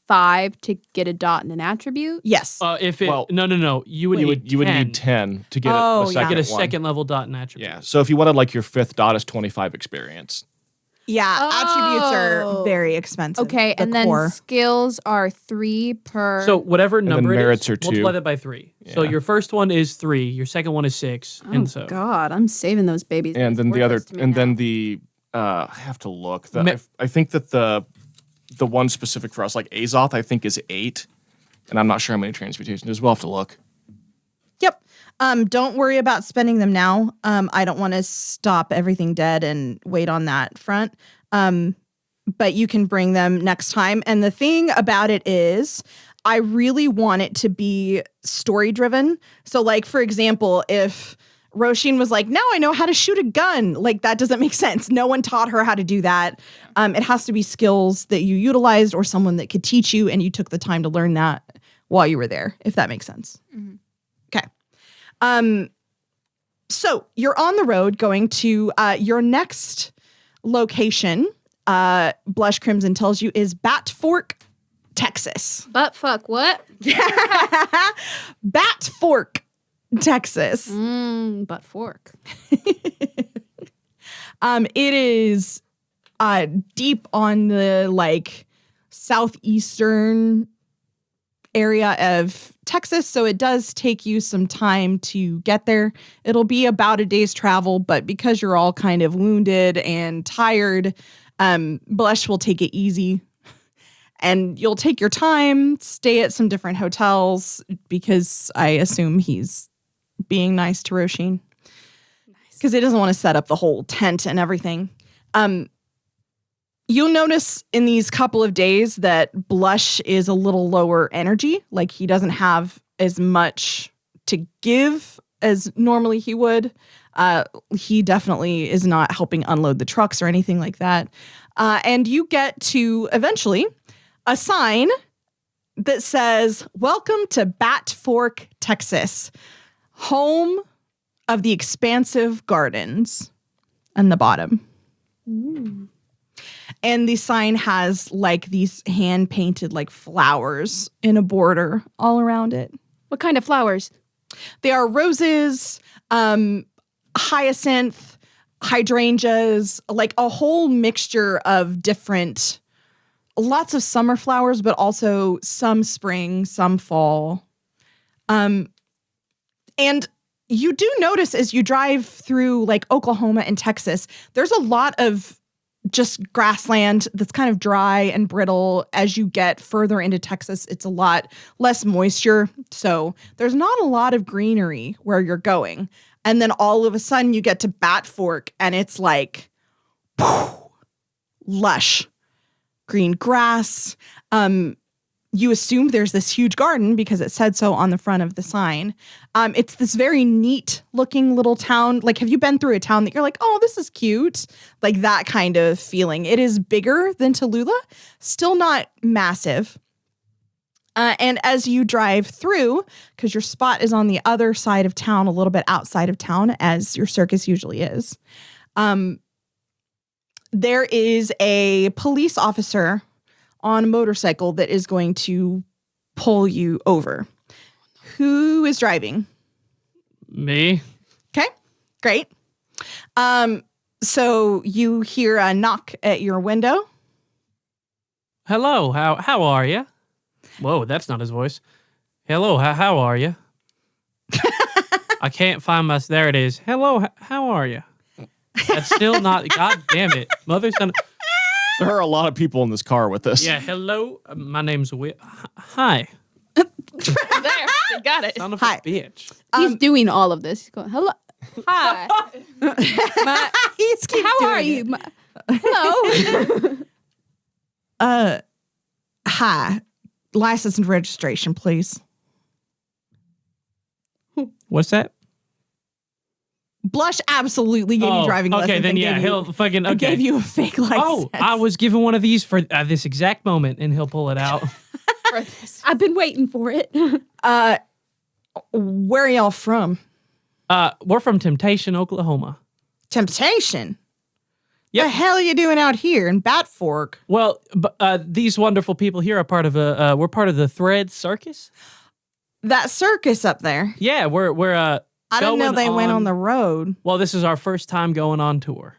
5 to get a dot in an attribute. Yes. if it Well, no. You would need 10 to get Oh, a yeah. second get a one. second level dot in attribute. Yeah. So if you wanted like your 5th dot is 25 experience. Yeah. Attributes are Oh. very expensive. Okay, The and then core. skills are 3 per. So whatever then number it merits is, are 2. multiply that by 3. So Yeah. your first one is 3, your second one is 6, oh and so God, I'm saving those babies. And It's then the other worthless to me and now. then the I have to look. Me- I think that the one specific for us like Azoth I think is 8. And I'm not sure how many transmutations there's. We'll have to look. Yep. Don't worry about spending them now. I don't want to stop everything dead and wait on that front. But you can bring them next time. And the thing about it is, I really want it to be story driven. So, like, for example, if Roshin was like, now I know how to shoot a gun, like, that doesn't make sense. No one taught her how to do that. It has to be skills that you utilized or someone that could teach you, and you took the time to learn that while you were there, if that makes sense. Okay. So you're on the road going to your next location, Blush Crimson tells you, is Bat Fork, Texas. Butt fuck what? Bat Fork, Texas. Butt fork. It is deep on the like southeastern area of Texas, so it does take you some time to get there. It'll be about a day's travel, but because you're all kind of wounded and tired, Blush will take it easy. And you'll take your time, stay at some different hotels, because I assume he's being nice to Roshin. Because he doesn't want to set up the whole tent and everything. You'll notice in these couple of days that Blush is a little lower energy. Like, he doesn't have as much to give as normally he would. He definitely is not helping unload the trucks or anything like that. And you get to eventually a sign that says, "Welcome to Bat Fork, Texas, home of the expansive gardens," on the bottom. And the sign has like these hand painted like flowers in a border all around it. What kind of flowers? They are roses, hyacinth, hydrangeas, like a whole mixture of different, lots of summer flowers, but also some spring, some fall. And you do notice as you drive through like Oklahoma and Texas, there's a lot of just grassland that's kind of dry and brittle. As you get further into Texas, it's a lot less moisture. So there's not a lot of greenery where you're going. And then all of a sudden you get to Bat Fork and it's like lush green grass. You assume there's this huge garden because it said so on the front of the sign. It's this very neat looking little town. Like, have you been through a town that you're like, oh, this is cute? Like that kind of feeling. It is bigger than Tallulah, still not massive. And as you drive through, because your spot is on the other side of town, a little bit outside of town, as your circus usually is, there is a police officer on a motorcycle that is going to pull you over. Who is driving? Me. Okay, great. So you hear a knock at your window. Hello, how are you? Whoa, that's not his voice. Hello, how are you? I can't find my. There it is. Hello, how are you? That's still not. God damn it, mother son. There are a lot of people in this car with us. Yeah, hello. My name's Will. Hi. There, they got it. Son of Hi. a bitch. He's doing all of this. He's going, hello. Hi. He's keep How doing are it. you? Hello. Hi. License and registration, please. What's that? Blush absolutely gave you driving lessons. Okay, then and yeah, gave he'll fucking okay. gave you a fake license. Oh, I was given one of these for this exact moment, and he'll pull it out. I've been waiting for it. Where are y'all from? We're from Temptation, Oklahoma. Temptation. Yep. The hell are you doing out here in Bat Fork? Well, these wonderful people here are part of we're part of the Thread Circus. That circus up there. Yeah, we're I didn't know going they went on the road. Well, this is our first time going on tour.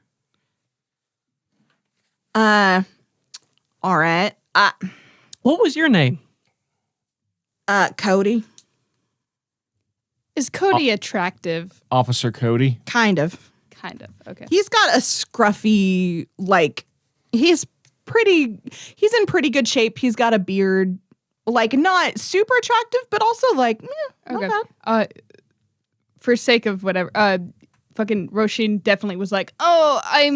All right. What was your name? Cody. Is Cody attractive? Officer Cody. Kind of. Kind of. Okay. He's got a scruffy, like, he's in pretty good shape. He's got a beard, like, not super attractive, but also, like, not Okay. bad. For sake of whatever, fucking Roshin definitely was like, oh, I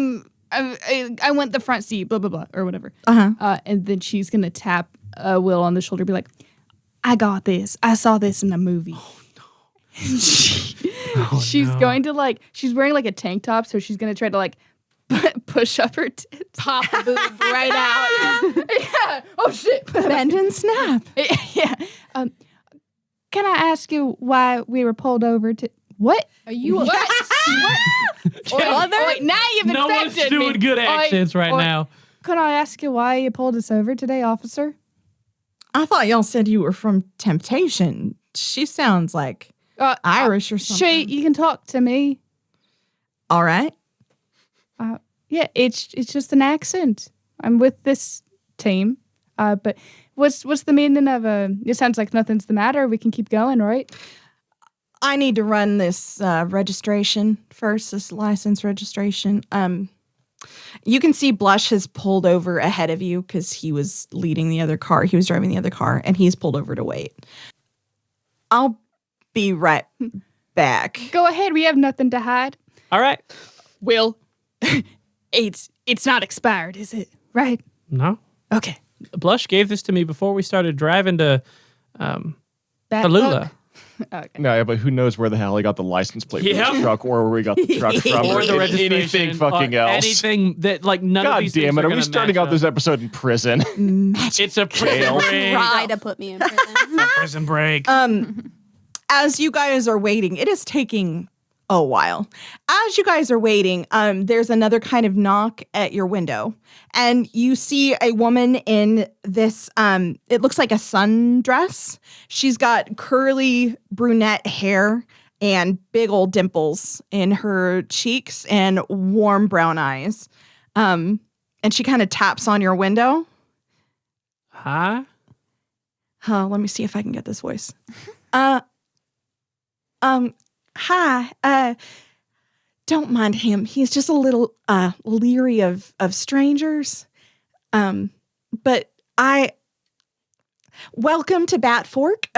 went the front seat, blah, blah, blah, or whatever. Uh-huh. And then she's going to tap Will on the shoulder, be like, I got this. I saw this in a movie. Oh, no. She's going to, like, she's wearing, like, a tank top, so she's going to try to, like, push up her tits. Pop a boob right out. Yeah. Oh, shit. Bend and snap. Yeah. Can I ask you why we were pulled over to... What? Are you What? What? Wait, now you've No one's infected doing me. good accents right now. Can I ask you why you pulled us over today, officer? I thought y'all said you were from Temptation. She sounds like Irish or something. You can talk to me. All right. Yeah, it's just an accent. I'm with this team. But what's the meaning of it sounds like nothing's the matter. We can keep going, right? I need to run this registration first, this license registration. You can see Blush has pulled over ahead of you because he was leading the other car. He was driving the other car, and he's pulled over to wait. I'll be right back. Go ahead. We have nothing to hide. All right. Will, it's not expired, is it? Right? No. Okay. Blush gave this to me before we started driving to Tallulah. Okay. No, yeah, but who knows where the hell he got the license plate for Yeah. the truck, or where we got the truck from, Or the registration. anything fucking or else. Anything that, like, none of God these damn things it! Are we gonna starting match out this episode in prison? It's a prison Jail. break. Try to put me in prison. Prison break. As you guys are waiting, it is taking a while. As you guys are waiting, there's another kind of knock at your window, and you see a woman in this, it looks like a sundress. She's got curly brunette hair and big old dimples in her cheeks and warm brown eyes. And she kind of taps on your window. Huh? Let me see if I can get this voice. Hi. Don't mind him. He's just a little leery of strangers. But welcome to Bat Fork.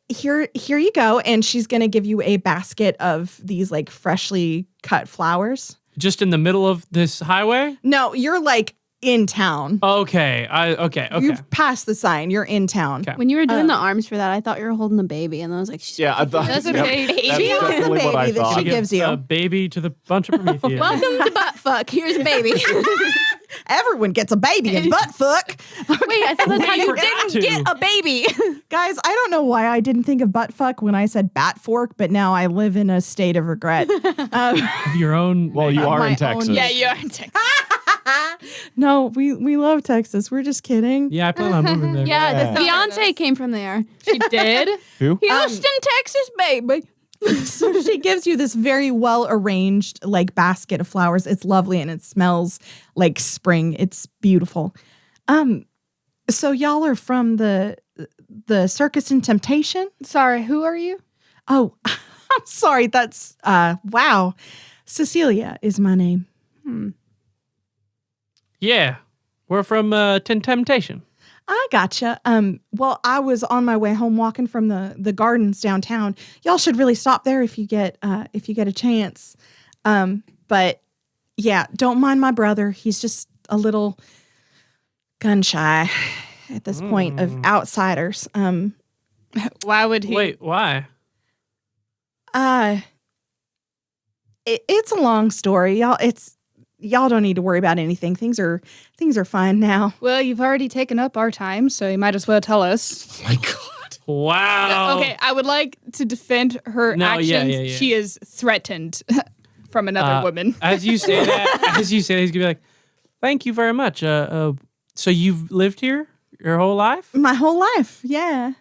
Here you go. And she's gonna give you a basket of these like freshly cut flowers. Just in the middle of this highway? No, you're like in town. Okay. Okay. You've passed the sign. You're in town. Okay. When you were doing the arms for that, I thought you were holding a baby, and I was like, she's Yeah, I thought That's a yep, baby. That's She has a definitely what I baby that thought. she gives you. A baby to the bunch of Prometheus. welcome to butt fuck. Here's a baby. Everyone gets a baby in butt fuck. Wait, I thought that's how you forgot didn't to. get a baby. Guys, I don't know why I didn't think of butt fuck when I said bat fork, but now I live in a state of regret. Of your own. Well, you are my in own- Texas. Yeah, you are in Texas. No, we love Texas. We're just kidding. Yeah, I plan on moving there. Yeah, the Yeah. Beyonce came from there. She did? Who? Houston, Texas, baby. So she gives you this very well arranged like basket of flowers. It's lovely and it smells like spring. It's beautiful. So y'all are from the Circus and Temptation? Sorry, who are you? Oh, I'm sorry. That's wow. Cecilia is my name. Yeah. We're from Temptation. I gotcha. Well, I was on my way home walking from the gardens downtown. Y'all should really stop there if you get a chance. But yeah, don't mind my brother. He's just a little gun shy at this point of outsiders. Why would he? Wait, why? It's a long story, y'all. Y'all don't need to worry about anything. Things are fine now. Well, you've already taken up our time, so you might as well tell us. My God. Wow. Okay, I would like to defend her actions. Yeah. She is threatened from another woman. As you say that, he's gonna be like, "Thank you very much." So you've lived here your whole life? My whole life, yeah.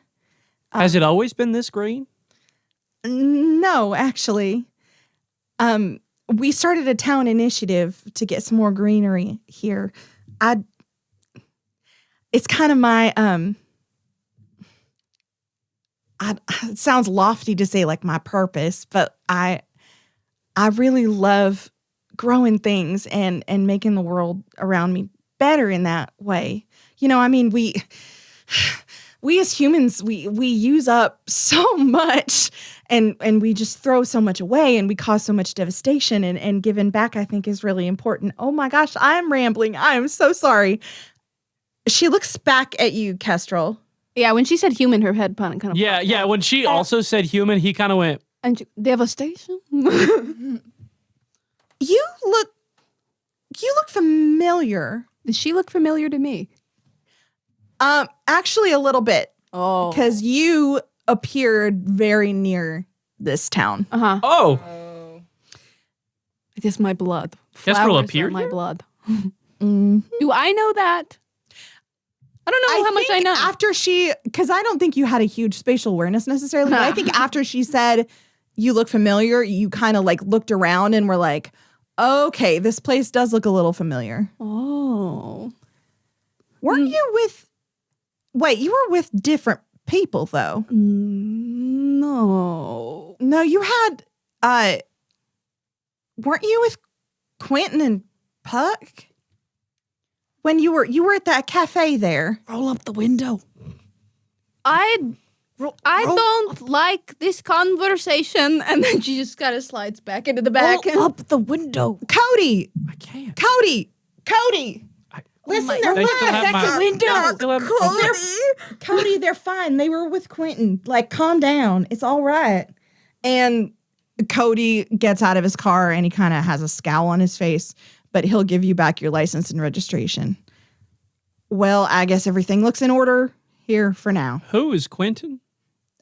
Has it always been this green? No, actually. We started a town initiative to get some more greenery here. It's kind of my it sounds lofty to say like my purpose, but I really love growing things and making the world around me better in that way. You know, I mean, we as humans, we use up so much and we just throw so much away and we cause so much devastation and giving back, I think, is really important. Oh my gosh, I'm rambling. I am so sorry. She looks back at you, Kestrel. Yeah, when she said human, her head kind of. Yeah. When she also said human, he kind of went. And devastation. You look familiar. Does she look familiar to me? Actually a little bit. Oh. Because you appeared very near this town. Uh-huh. Oh. It is my blood. Kestrel Flowers appeared are my here? blood. Mhm. Do I know that? I don't know how much I know. After because I don't think you had a huge spatial awareness necessarily, but I think after she said you look familiar, you kind of like looked around and were like, okay, this place does look a little familiar. Oh. Weren't you with, wait, you were with different people though. No. No, you had, weren't you with Quentin and Puck? When you were at that cafe there. Roll up the window. I don't like this conversation. And then she just kind of slides back into the back. Roll up the window. Cody! I can't. Cody! Listen, my- they're They still have my- fine. Cody, they're fine. They were with Quentin. Like, calm down. It's all right. And Cody gets out of his car and he kind of has a scowl on his face, but he'll give you back your license and registration. Well, I guess everything looks in order here for now. Who is Quentin?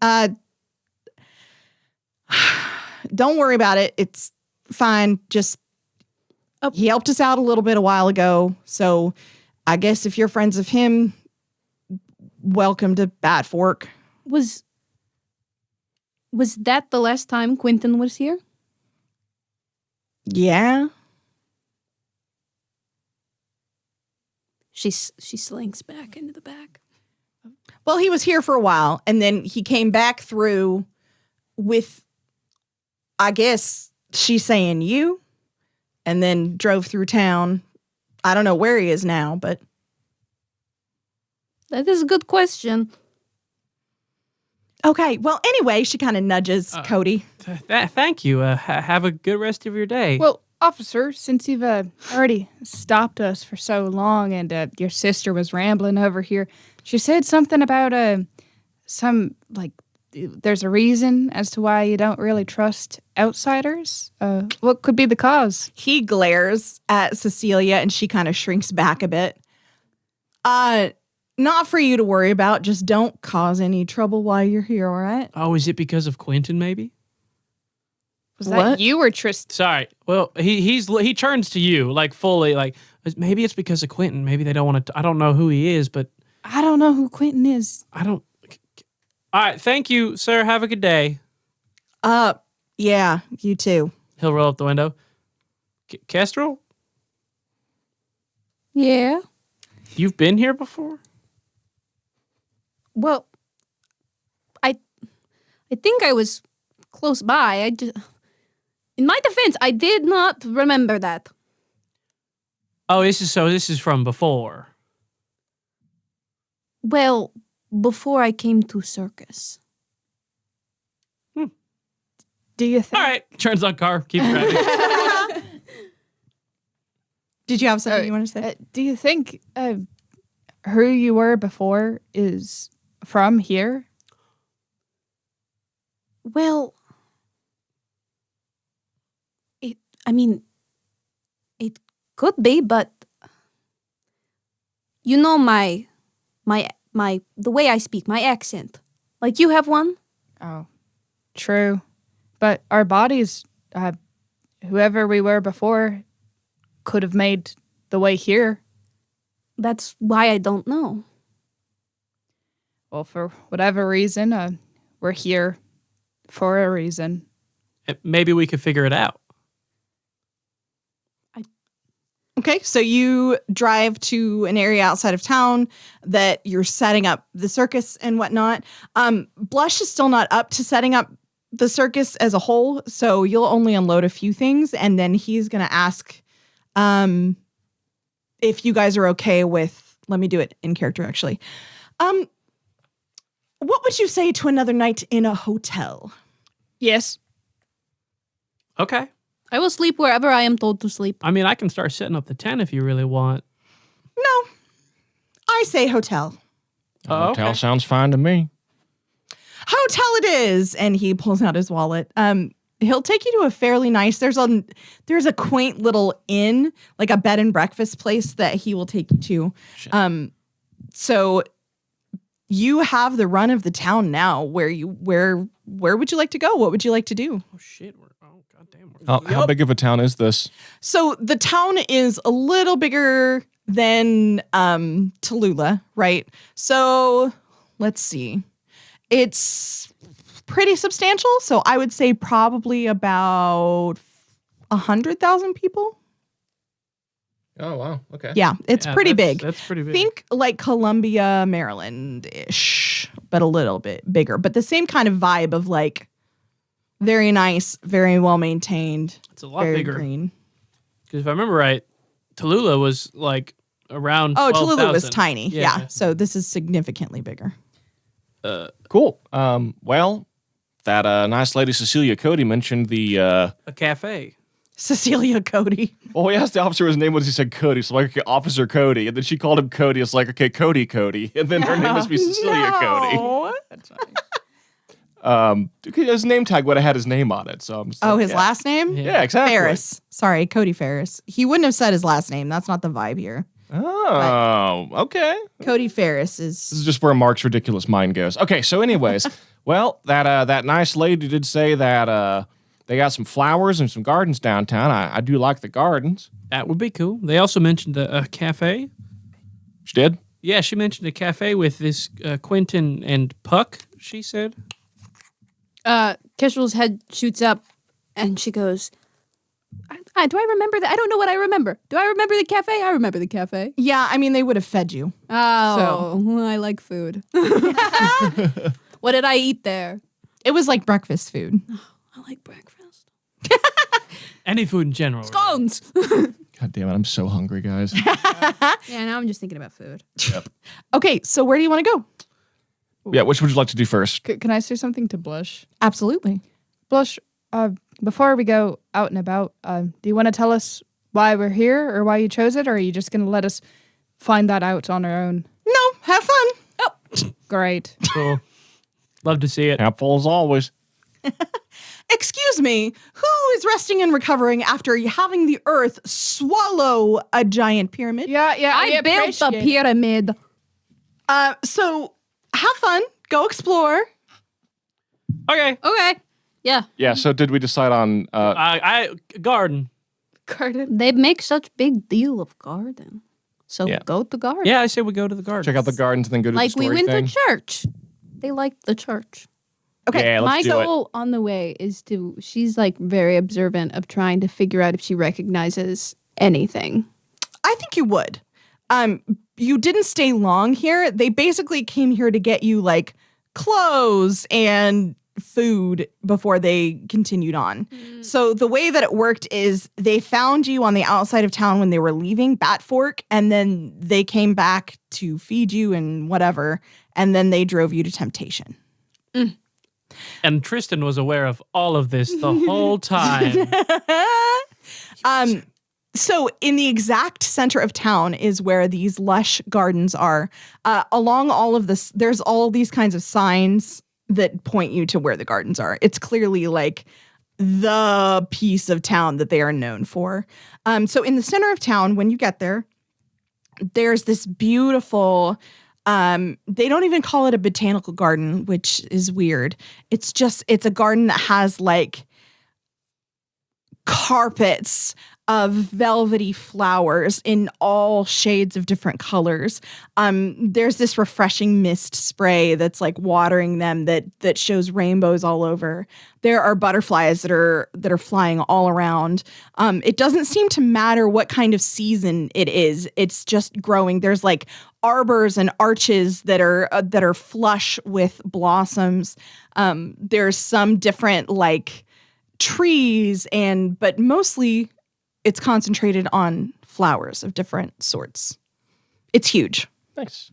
Don't worry about it. It's fine. Just he helped us out a little bit a while ago. So I guess if you're friends of him, welcome to Bad Fork. Was that the last time Quentin was here? Yeah. She slinks back into the back. Well, he was here for a while, and then he came back through with, I guess she's saying you, and then drove through town. I don't know where he is now, but That is a good question. okay. Well, anyway, she kind of nudges Cody. Thank you. Have a good rest of your day. Well, officer, since you've already stopped us for so long and your sister was rambling over here, she said something about there's a reason as to why you don't really trust outsiders. What could be the cause? He glares at Cecilia, and she kind of shrinks back a bit. Not for you to worry about. Just don't cause any trouble while you're here, all right? Oh, is it because of Quentin, maybe? Was What? that you or Tristan? Sorry. Well, he turns to you like fully, like maybe it's because of Quentin. Maybe they don't want to. I don't know who he is, but I don't know who Quentin is. I don't. All right. Thank you, sir. Have a good day. Yeah, you too. He'll roll up the window. Kestrel, Yeah. you've been here before? Well, I think I was close by. In my defense, I did not remember that. Oh, this is from before. Well, before I came to circus. Do you think? All right, turns on car. Keep driving. Did you have something you want to say? Do you think who you were before is from here? Well, it could be, but you know my the way I speak, my accent. Like you have one? Oh, true. But our bodies, whoever we were before, could have made the way here. That's why I don't know. Well, for whatever reason, we're here for a reason. Maybe we could figure it out. Okay, so you drive to an area outside of town that you're setting up the circus and whatnot. Blush is still not up to setting up the circus as a whole, so you'll only unload a few things, and then he's going to ask if you guys are okay with, let me do it in character actually. What would you say to another night in a hotel? Yes. Okay. I will sleep wherever I am told to sleep. I mean, I can start setting up the tent if you really want. No, I say hotel. Oh, Hotel okay. sounds fine to me. Hotel it is, and he pulls out his wallet. He'll take you to a fairly nice. There's a quaint little inn, like a bed and breakfast place that he will take you to. Shit. So you have the run of the town now. Where would you like to go? What would you like to do? Oh shit! Goddamn. How big of a town is this? So the town is a little bigger than Tallulah, right? So let's see. It's pretty substantial. So I would say probably about 100,000 people. Oh, wow. Okay. Yeah, it's pretty big. That's pretty big. Think like Columbia, Maryland-ish, but a little bit bigger. But the same kind of vibe of like very nice, very well maintained. It's a lot very bigger. green. Because if I remember right, Tallulah was like around. Oh, 12,000. Tallulah was tiny. Yeah. Yeah. So this is significantly bigger. Cool. Well, that nice lady Cecilia Cody mentioned the. A cafe. Cecilia Cody. Well, he asked the officer his name was. He said Cody. So like, okay, Officer Cody, and then she called him Cody. It's like, okay, Cody, and then her name must be Cecilia Cody. No. That's funny. His name tag would have had his name on it. So I'm. Just Oh, like, his yeah. last name? Yeah, exactly. Ferris. Sorry, Cody Ferris. He wouldn't have said his last name. That's not the vibe here. Oh, okay. Cody Ferris This is. is just where Mark's ridiculous mind goes. Okay, so anyways, well, that nice lady did say that they got some flowers and some gardens downtown. I do like the gardens. That would be cool. They also mentioned a cafe. She did? Yeah, she mentioned a cafe with this Quentin and Puck, she said. Kestrel's head shoots up, and she goes, do I remember that? I don't know what I remember. Do I remember the cafe? I remember the cafe. Yeah, I mean, they would have fed you. Oh, well, I like food. What did I eat there? It was like breakfast food. I like breakfast. Any food in general. Scones! God damn it, I'm so hungry, guys. Yeah, now I'm just thinking about food. Okay, so where do you want to go? Yeah, which would you like to do first? Can I say something to Blush? Absolutely. Blush, before we go out and about, do you want to tell us why we're here or why you chose it, or are you just going to let us find that out on our own? No, have fun. Great. Cool. Love to see it. Apple as always. Excuse me, who is resting and recovering after having the earth swallow a giant pyramid? Yeah, I built the pyramid. So have fun. Go explore. Okay. Okay. Yeah. Yeah, so did we decide on Garden. garden. They make such big deal of garden. So Yeah. go to garden. Yeah, I say we go to the garden. check out the gardens and then go to Like the we story went thing? to church. They liked the church. Okay. Yeah, My let's do it. goal on the way is she's like very observant of trying to figure out if she recognizes anything. I think you would. You didn't stay long here. They basically came here to get you like clothes and food before they continued on. So the way that it worked is they found you on the outside of town when they were leaving Bat Fork, and then they came back to feed you and whatever, and then they drove you to Temptation. And Tristan was aware of all of this the whole time. So in the exact center of town is where these lush gardens are. Along all of this, there's all these kinds of signs that point you to where the gardens are. It's clearly like the piece of town that they are known for. So in the center of town, when you get there, there's this beautiful, they don't even call it a botanical garden, which is weird. It's a garden that has like carpets of velvety flowers in all shades of different colors. There's this refreshing mist spray that's like watering them that shows rainbows all over. There are butterflies that are flying all around. It doesn't seem to matter what kind of season it is. It's just growing. There's like arbors and arches that are flush with blossoms. There's some different like trees but mostly it's concentrated on flowers of different sorts. It's huge. Nice.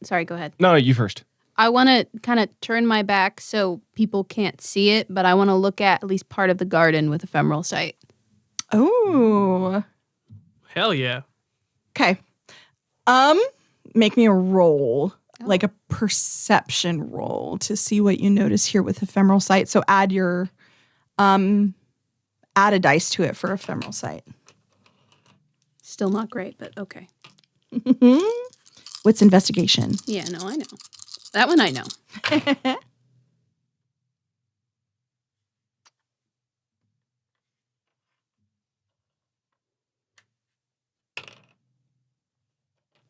Sorry, go ahead. No, you first. I want to kind of turn my back so people can't see it, but I want to look at least part of the garden with ephemeral sight. Oh. Hell yeah. Okay. Make me a roll, like a perception roll to see what you notice here with ephemeral sight. So add a dice to it for ephemeral sight. Still not great, but okay. What's investigation? Yeah, no, I know. That one I know.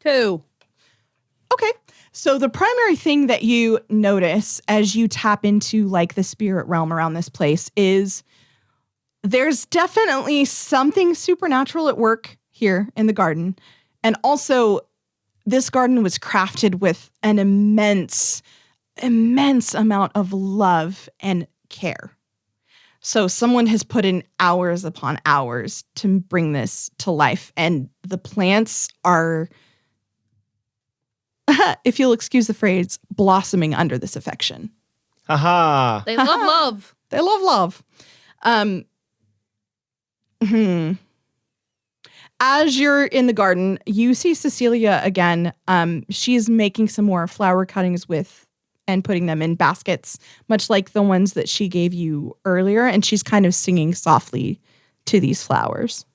2. Okay. So the primary thing that you notice as you tap into like the spirit realm around this place is there's definitely something supernatural at work here in the garden. And also this garden was crafted with an immense amount of love and care. So someone has put in hours upon hours to bring this to life. And the plants are, if you'll excuse the phrase, blossoming under this affection. Haha. They love love. They love love. As you're in the garden, you see Cecilia again. She's making some more flower cuttings and putting them in baskets, much like the ones that she gave you earlier. And she's kind of singing softly to these flowers.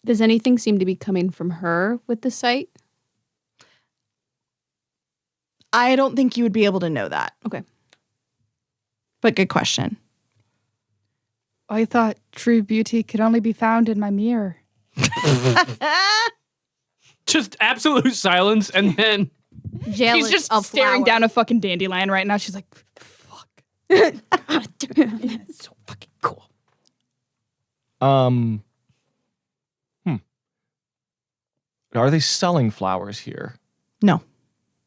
Does anything seem to be coming from her with the sight? I don't think you would be able to know that. Okay. But good question. I thought true beauty could only be found in my mirror. Just absolute silence, and then Jealous She's just of staring flower. down a fucking dandelion right now. She's like, fuck. It's so fucking cool. Are they selling flowers here? No.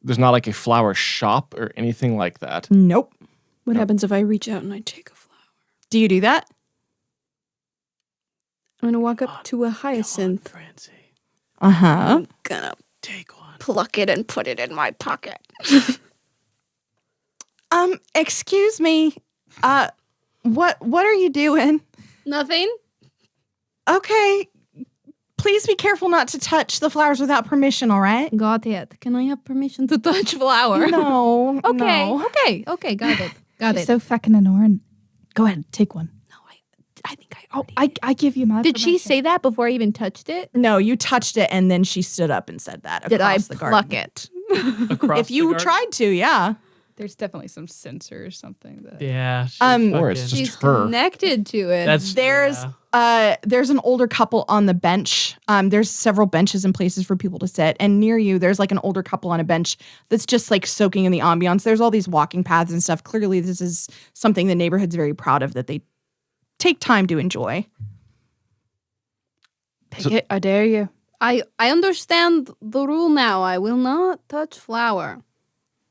There's not like a flower shop or anything like that. Nope. What happens if I reach out and I take a flower? Do you do that? I'm going to walk up to a hyacinth. Francie, Uh-huh. I'm going to take one. pluck it and put it in my pocket. Excuse me. What are you doing? Nothing? Okay. Please be careful not to touch the flowers without permission, all right? Got it. Can I have permission to touch flower? No. Okay. no. Okay. Got it. Got You're it. so fucking annoying. Go ahead, take one. No, I think I Oh, already I give you my Did she permission. say that before I even touched it? No, you touched it and then she stood up and said that Did I across the pluck garden. it? Across If you the garden? tried to, yeah. There's definitely some sensor or something that... Yeah. Or it's just She's her. connected to it. There's an older couple on the bench. There's several benches and places for people to sit. And near you, there's like an older couple on a bench that's just like soaking in the ambiance. There's all these walking paths and stuff. Clearly, this is something the neighborhood's very proud of that they take time to enjoy. Take it, I dare you. I understand the rule now. I will not touch flower.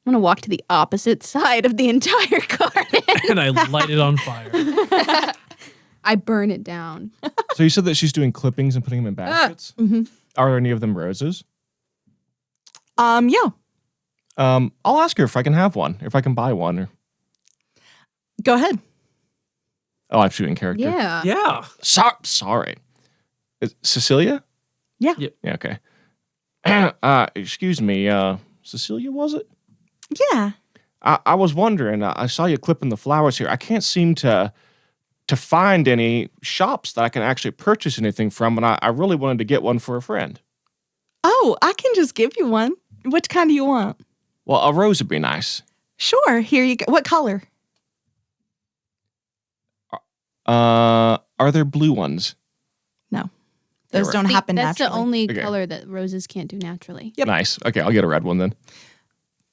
I'm gonna walk to the opposite side of the entire garden. And I light it on fire. I burn it down. So you said that she's doing clippings and putting them in baskets? Are there any of them roses? Yeah. I'll ask her if I can have one, if I can buy one. Or... Go ahead. Oh, I'm shooting character. Yeah. Yeah. Sorry. Cecilia? Yeah. Yep. Yeah, okay. Excuse me, Cecilia, was it? Yeah. I was wondering, I saw you clipping the flowers here. I can't seem to find any shops that I can actually purchase anything from, and I really wanted to get one for a friend. Oh, I can just give you one. Which kind do you want? Well, a rose would be nice. Sure. Here you go. What color? Are there blue ones? No. Those don't See, happen that's naturally. the only Okay. color that roses can't do naturally. Yep. Nice. Okay, I'll get a red one then.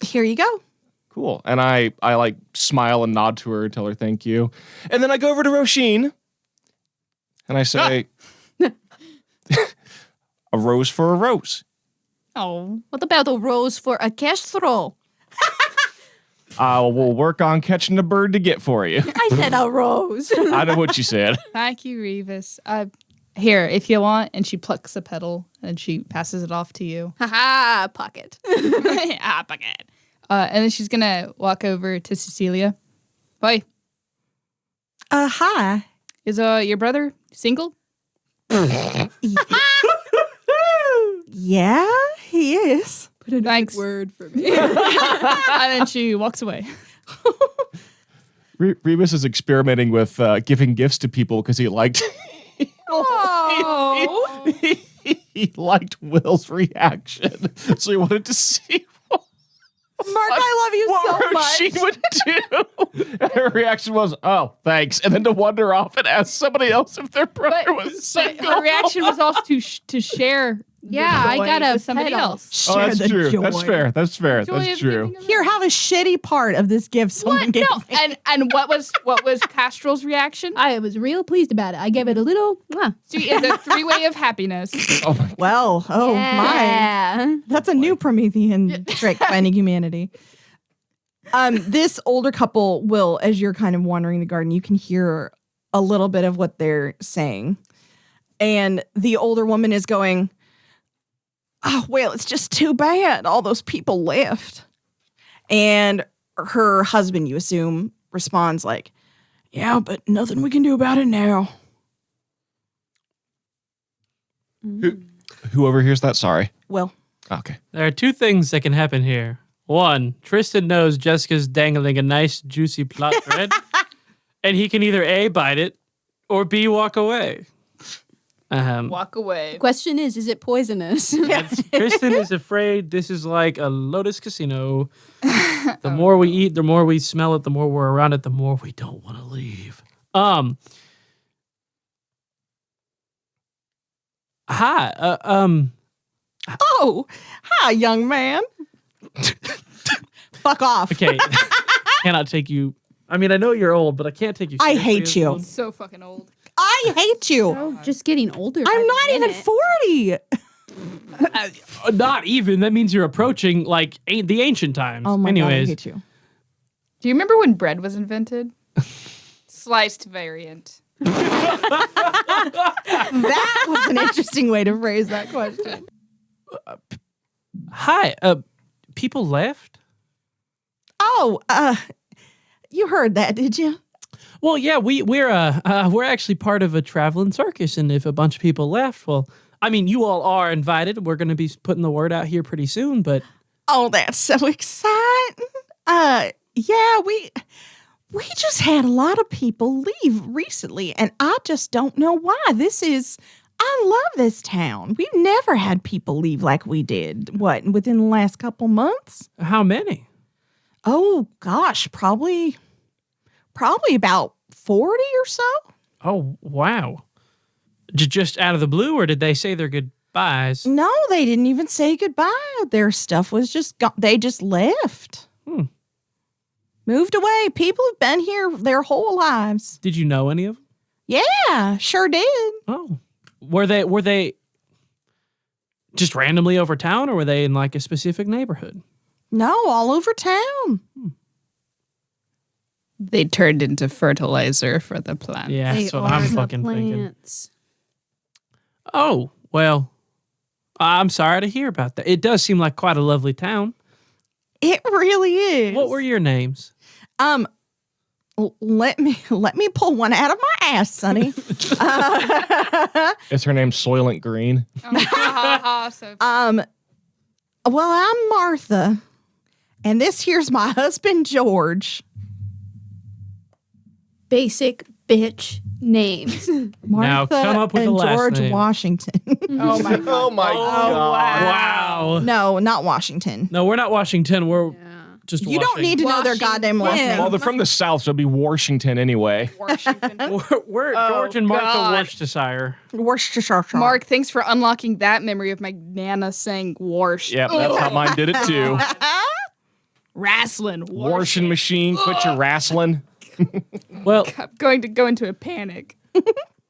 Here you go. Cool. And I like smile and nod to her, tell her thank you. And then I go over to Roisin and I say, a rose for a rose. Oh. What about a rose for a kestrel? I will work on catching a bird to get for you. I said a rose. I know what you said. Thank you, Revis. Here, if you want. And she plucks a petal and she passes it off to you. Haha, pocket. Pocket. And then she's going to walk over to Cecilia. Hi. Hi. Is your brother single? Yeah, he is. Thanks. Word for me. And then she walks away. Rebus is experimenting with giving gifts to people because he liked Oh. he liked Will's reaction, so he wanted to see Mark, I love you so what she much. would do. And her reaction was, "Oh, thanks," and then to wander off and ask somebody else if their brother was But single. her reaction was also to share. the Yeah, I joy got a with somebody petal. else. Oh, that's Share the true. joy. That's fair. That's fair. Joy That's of true. giving Here, have a shitty part of this gift someone What? gave No. me. And what was Castrel's reaction? I was real pleased about it. I gave it a little. She is a three-way of happiness. Oh my. Well, oh my. Yeah. That's a new Promethean trick finding humanity. This older couple will, as you're kind of wandering the garden, you can hear a little bit of what they're saying. And the older woman is going, "Oh, well, it's just too bad all those people left." And her husband, you assume, responds like, "Yeah, but nothing we can do about it now." Who overhears that? Sorry. Well, Okay. There are two things that can happen here. One, Tristan knows Jessica's dangling a nice, juicy plot thread, and he can either A, bite it, or B, walk away. Walk away. Question is it poisonous? Tristan is afraid this is like a Lotus Casino. The more we eat, the more we smell it, the more we're around it, the more we don't want to leave. Hi. oh, hi, young man. Fuck off. Okay. Cannot take you. I mean, I know you're old, but I can't take you. I seriously hate as you. old. So fucking old. I hate you. Oh, just getting older. I'm not even 40. Not even. That means you're approaching like the ancient times. Oh my Anyways, God, I hate you. Do you remember when bread was invented? Sliced variant. That was an interesting way to phrase that question. Hi. People left. Oh, you heard that, did you? Well, yeah, we're actually part of a traveling circus, and if a bunch of people left, well, I mean, you all are invited. We're going to be putting the word out here pretty soon, but Oh, that's so exciting. Yeah, we just had a lot of people leave recently, and I just don't know why. I love this town. We've never had people leave like we did. What, within the last couple months? how many? Oh gosh, probably about 40 or so. Oh, wow. Just out of the blue, or did they say their goodbyes? No, they didn't even say goodbye. Their stuff was just gone. They just left. Moved away. People have been here their whole lives. Did you know any of them? Yeah, sure did. Oh. Were they just randomly over town, or were they in like a specific neighborhood? No, all over town. They turned into fertilizer for the plant. Yeah, They that's what are I'm the fucking thinking. plants. Oh, well, I'm sorry to hear about that. It does seem like quite a lovely town. It really is. What were your names? Let me pull one out of my ass, Sonny. Is her name Soylent Green? So Well, I'm Martha, and this here's my husband, George. Basic bitch names. Martha come up with and a last George name. Washington. oh my god. Oh my God. Wow. No, not Washington. No, we're not Washington. We're just You don't need to know their goddamn last Washington. name. Well, they're from the South, so it'll be Washington anyway. Washington. We're George and Martha God. Worcestershire. Worcestershire. Mark, thanks for unlocking that memory of my Nana saying "warsh." Yep, that's how mine did it too. Wrestling. Washing machine, quit your wrestling. Well, I'm going to go into a panic.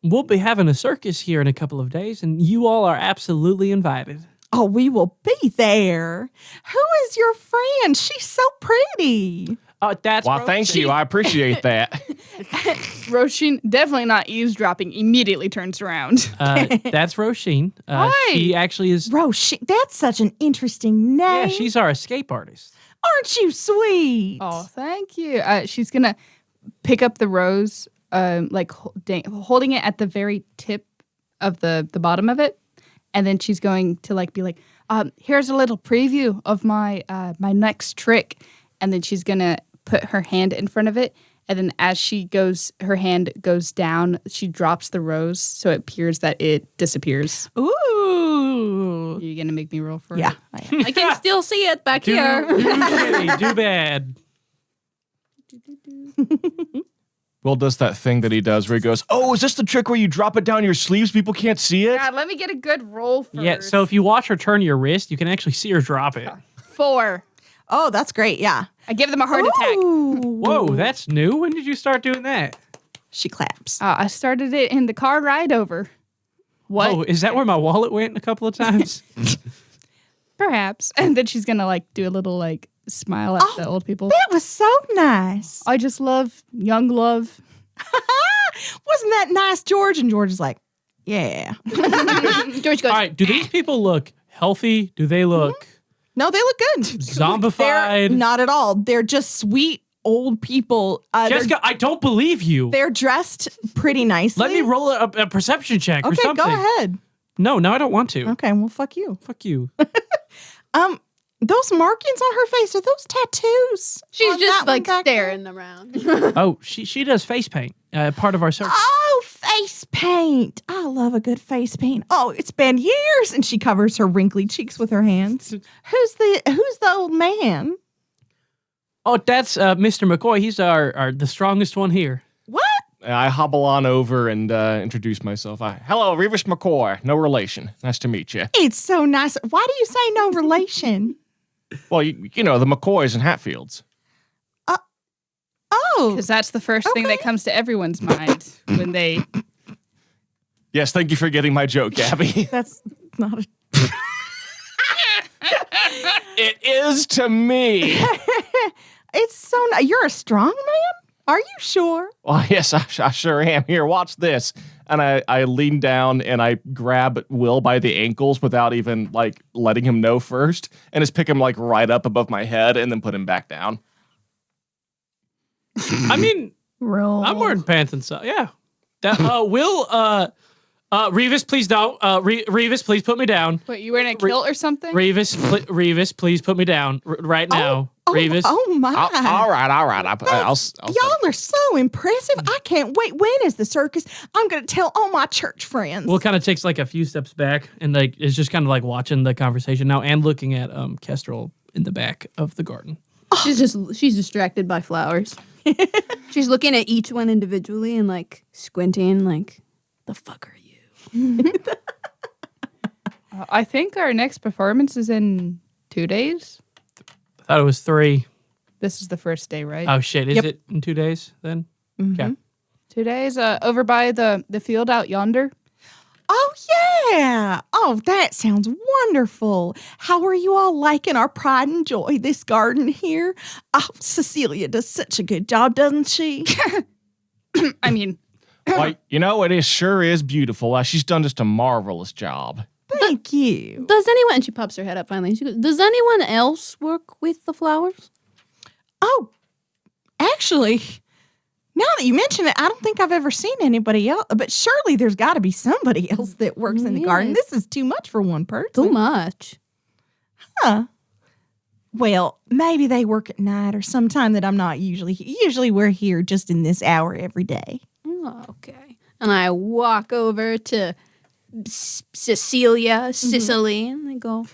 we'll be having a circus here in a couple of days, and you all are absolutely invited. Oh, we will be there. Who is your friend? She's so pretty. That's Well, thank you. I appreciate that. Roshin, definitely not eavesdropping, immediately turns around. That's Roisin. Hi. She actually is. Roshi, that's such an interesting name. Yeah, she's our escape artist. Aren't you sweet? Oh, thank you. She's gonna pick up the rose, holding it at the very tip of the bottom of it, and then she's going to be like, "Here's a little preview of my my next trick," and then she's gonna put her hand in front of it, and then as her hand goes down, she drops the rose, so it appears that it disappears. Ooh. You're gonna make me roll for Yeah, it? I am. I can still see it back Do here. shitty, do bad. Will does that thing that he does where he goes, "Oh, is this the trick where you drop it down your sleeves? People can't see it." God, let me get a good roll first. Yeah, so if you watch her turn your wrist, you can actually see her drop it. 4. Oh, that's great. Yeah. I give them a heart attack. Ooh. Whoa, that's new. When did you start doing that? She claps. I started it in the car ride over. What? Oh, is that where my wallet went a couple of times? Perhaps. And then she's gonna do a little smile at the old people. That was so nice. I just love young love. Wasn't that nice, George? And George is like, yeah. George goes, All right, do these people look healthy? Do they look No, they look good. They're zombified? not at all. They're just sweet old people. Jessica, I don't believe you. They're dressed pretty nicely. Let me roll a perception check or Okay, something. go ahead. No, I don't want to. Okay, well, fuck you. Fuck you. Those markings on her face, are those tattoos? she's on just that one back there? staring around. Oh, she does face paint. Part of our circus. Oh, face paint. I love a good face paint. Oh, it's been years. And she covers her wrinkly cheeks with her hands. Who's the old man? Oh, that's Mr. McCoy. He's the strongest one here. What? I hobble on over and introduce myself. Hello, Revis McCoy. No relation. Nice to meet you. It's so nice. Why do you say no relation? Well, you know, the McCoys and Hatfields. Oh, Because that's the first thing that comes to everyone's mind when they. Yes, thank you for getting my joke, Gabby. that's not a. It is to me. It's so nice. You're a strong man? Are you sure? Well, yes, I sure am. Here, watch this. And I lean down and I grab Will by the ankles without even letting him know first, and just pick him right up above my head and then put him back down. I mean, Roll. I'm wearing pants and stuff. Yeah. That, Will, Revis, please don't. Revis, please put me down. What, you wearing a kilt or something? Revis, please put me down right now. Revis. Oh my. All right. I'll Y'all are so impressive. I can't wait. When is the circus? I'm going to tell all my church friends. Will kind of takes a few steps back and is just kind of watching the conversation now and looking at Kestrel in the back of the garden. She's distracted by flowers. She's looking at each one individually and squinting the fuck are you? I think our next performance is in 2 days. I thought it was 3. This is the first day, right? Oh shit, is Yep. it in 2 days then? Mhm. Okay. 2 days over by the field out yonder. Oh, Yeah. Oh, that sounds wonderful. How are you all liking our pride and joy, this garden here? Oh, Cecilia does such a good job, doesn't she? I mean, Why, it sure is beautiful. She's done just a marvelous job. Thank you. Does anyone, and she pops her head up finally, she goes, does anyone else work with the flowers? Oh, actually, now that you mention it, I don't think I've ever seen anybody else. But surely there's got to be somebody else that works in the garden. Yes. This is too much for one person. Too much. Huh. Well, maybe they work at night or sometime that I'm not usually. Usually we're here just in this hour every day. Oh, okay. And I walk over to Cecilia, Sicily, and I go,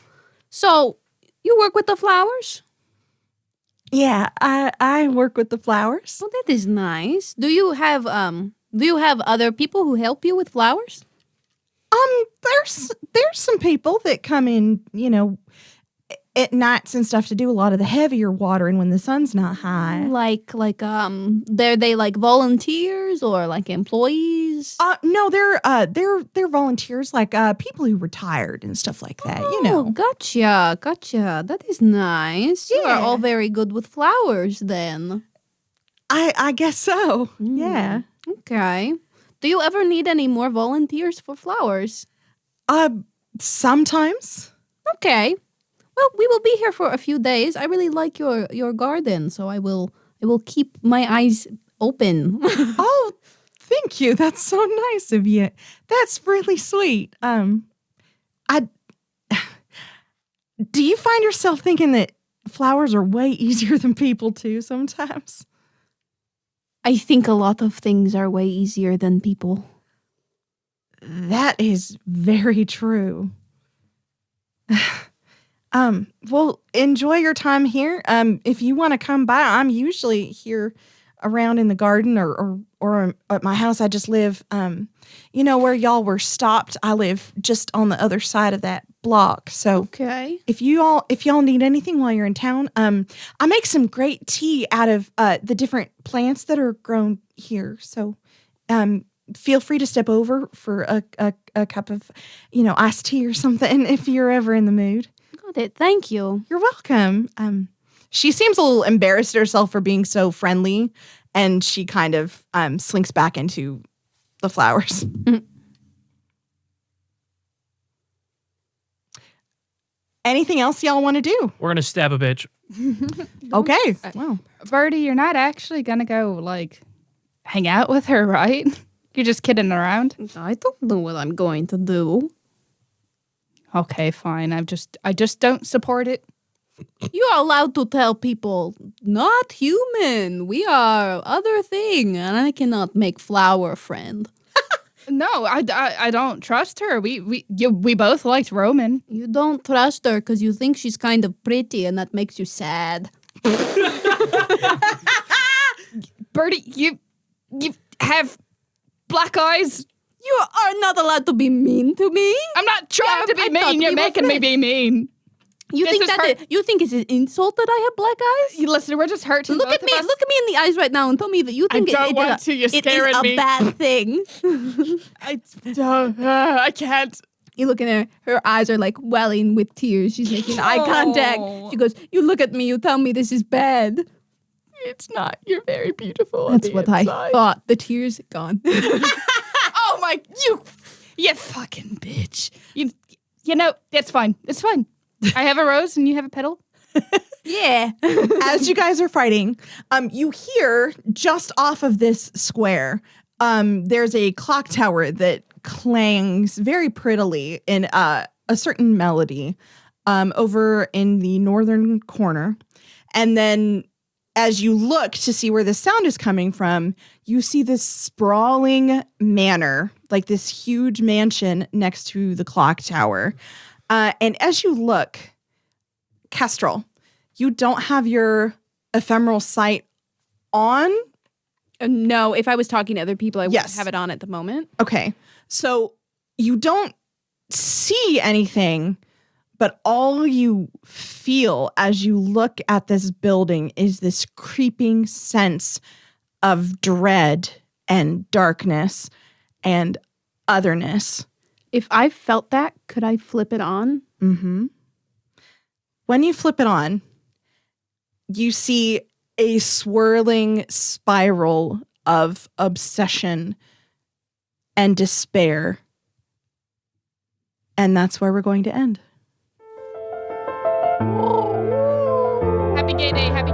so you work with the flowers? Yeah, I work with the flowers. Well, that is nice. Do you have other people who help you with flowers? There's some people that come in, at nights and stuff to do a lot of the heavier watering when the sun's not high. They're they like volunteers or like employees? No, they're volunteers, like people who retired and stuff like that. Oh, gotcha. That is nice. You are Yeah. all very good with flowers then. I guess so. Yeah. Okay. Do you ever need any more volunteers for flowers? Sometimes. Okay. Well, we will be here for a few days. I really like your garden, so I will keep my eyes open. Oh, thank you. That's so nice of you. That's really sweet. Do you find yourself thinking that flowers are way easier than people too sometimes? I think a lot of things are way easier than people. That is very true. Well, enjoy your time here. If you want to come by, I'm usually here around in the garden or at my house. I just live, where y'all were stopped. I live just on the other side of that block. So Okay. if y'all need anything while you're in town, I make some great tea out of the different plants that are grown here. So, feel free to step over for a cup of, iced tea or something if you're ever in the mood. Got it. Thank you. You're welcome. She seems a little embarrassed at herself for being so friendly, and she kind of slinks back into the flowers. Anything else y'all want to do? We're gonna stab a bitch. Okay. Wow. Birdie, you're not actually gonna go hang out with her, right? You're just kidding around. I don't know what I'm going to do. Okay, fine. I just don't support it. You are allowed to tell people, not human. We are other thing, and I cannot make flower friend. No, I don't trust her. We both liked Roman. You don't trust her because you think she's kind of pretty, and that makes you sad. Birdie, you have black eyes. You are not allowed to be mean to me. I'm not trying to be I thought mean. You're we were making me be mean. You This think is that hurt. you think it's an insult that I have black eyes? You listen, we're just hurting. Look at me! Look at me in the eyes right now and tell me that you think don't want to. You're it scaring is a me. bad thing. I don't. I can't. You look at her. Her eyes are like welling with tears. She's making eye contact. She goes, "You look at me. You tell me this is bad." It's not. You're very beautiful. That's what I thought. The tears gone. Oh my! You fucking bitch. You know it's fine. It's fine. I have a rose and you have a petal. Yeah. As you guys are fighting, you hear just off of this square, there's a clock tower that clangs very prettily in a certain melody over in the northern corner. And then as you look to see where the sound is coming from, you see this sprawling manor, like this huge mansion next to the clock tower. And as you look, Kestrel, you don't have your ephemeral sight on. No, if I was talking to other people, I wouldn't Yes. have it on at the moment. Okay. So you don't see anything, but all you feel as you look at this building is this creeping sense of dread and darkness and otherness. If I felt that, could I flip it on? Mm-hmm. When you flip it on, you see a swirling spiral of obsession and despair. And that's where we're going to end. Happy gay day. Happy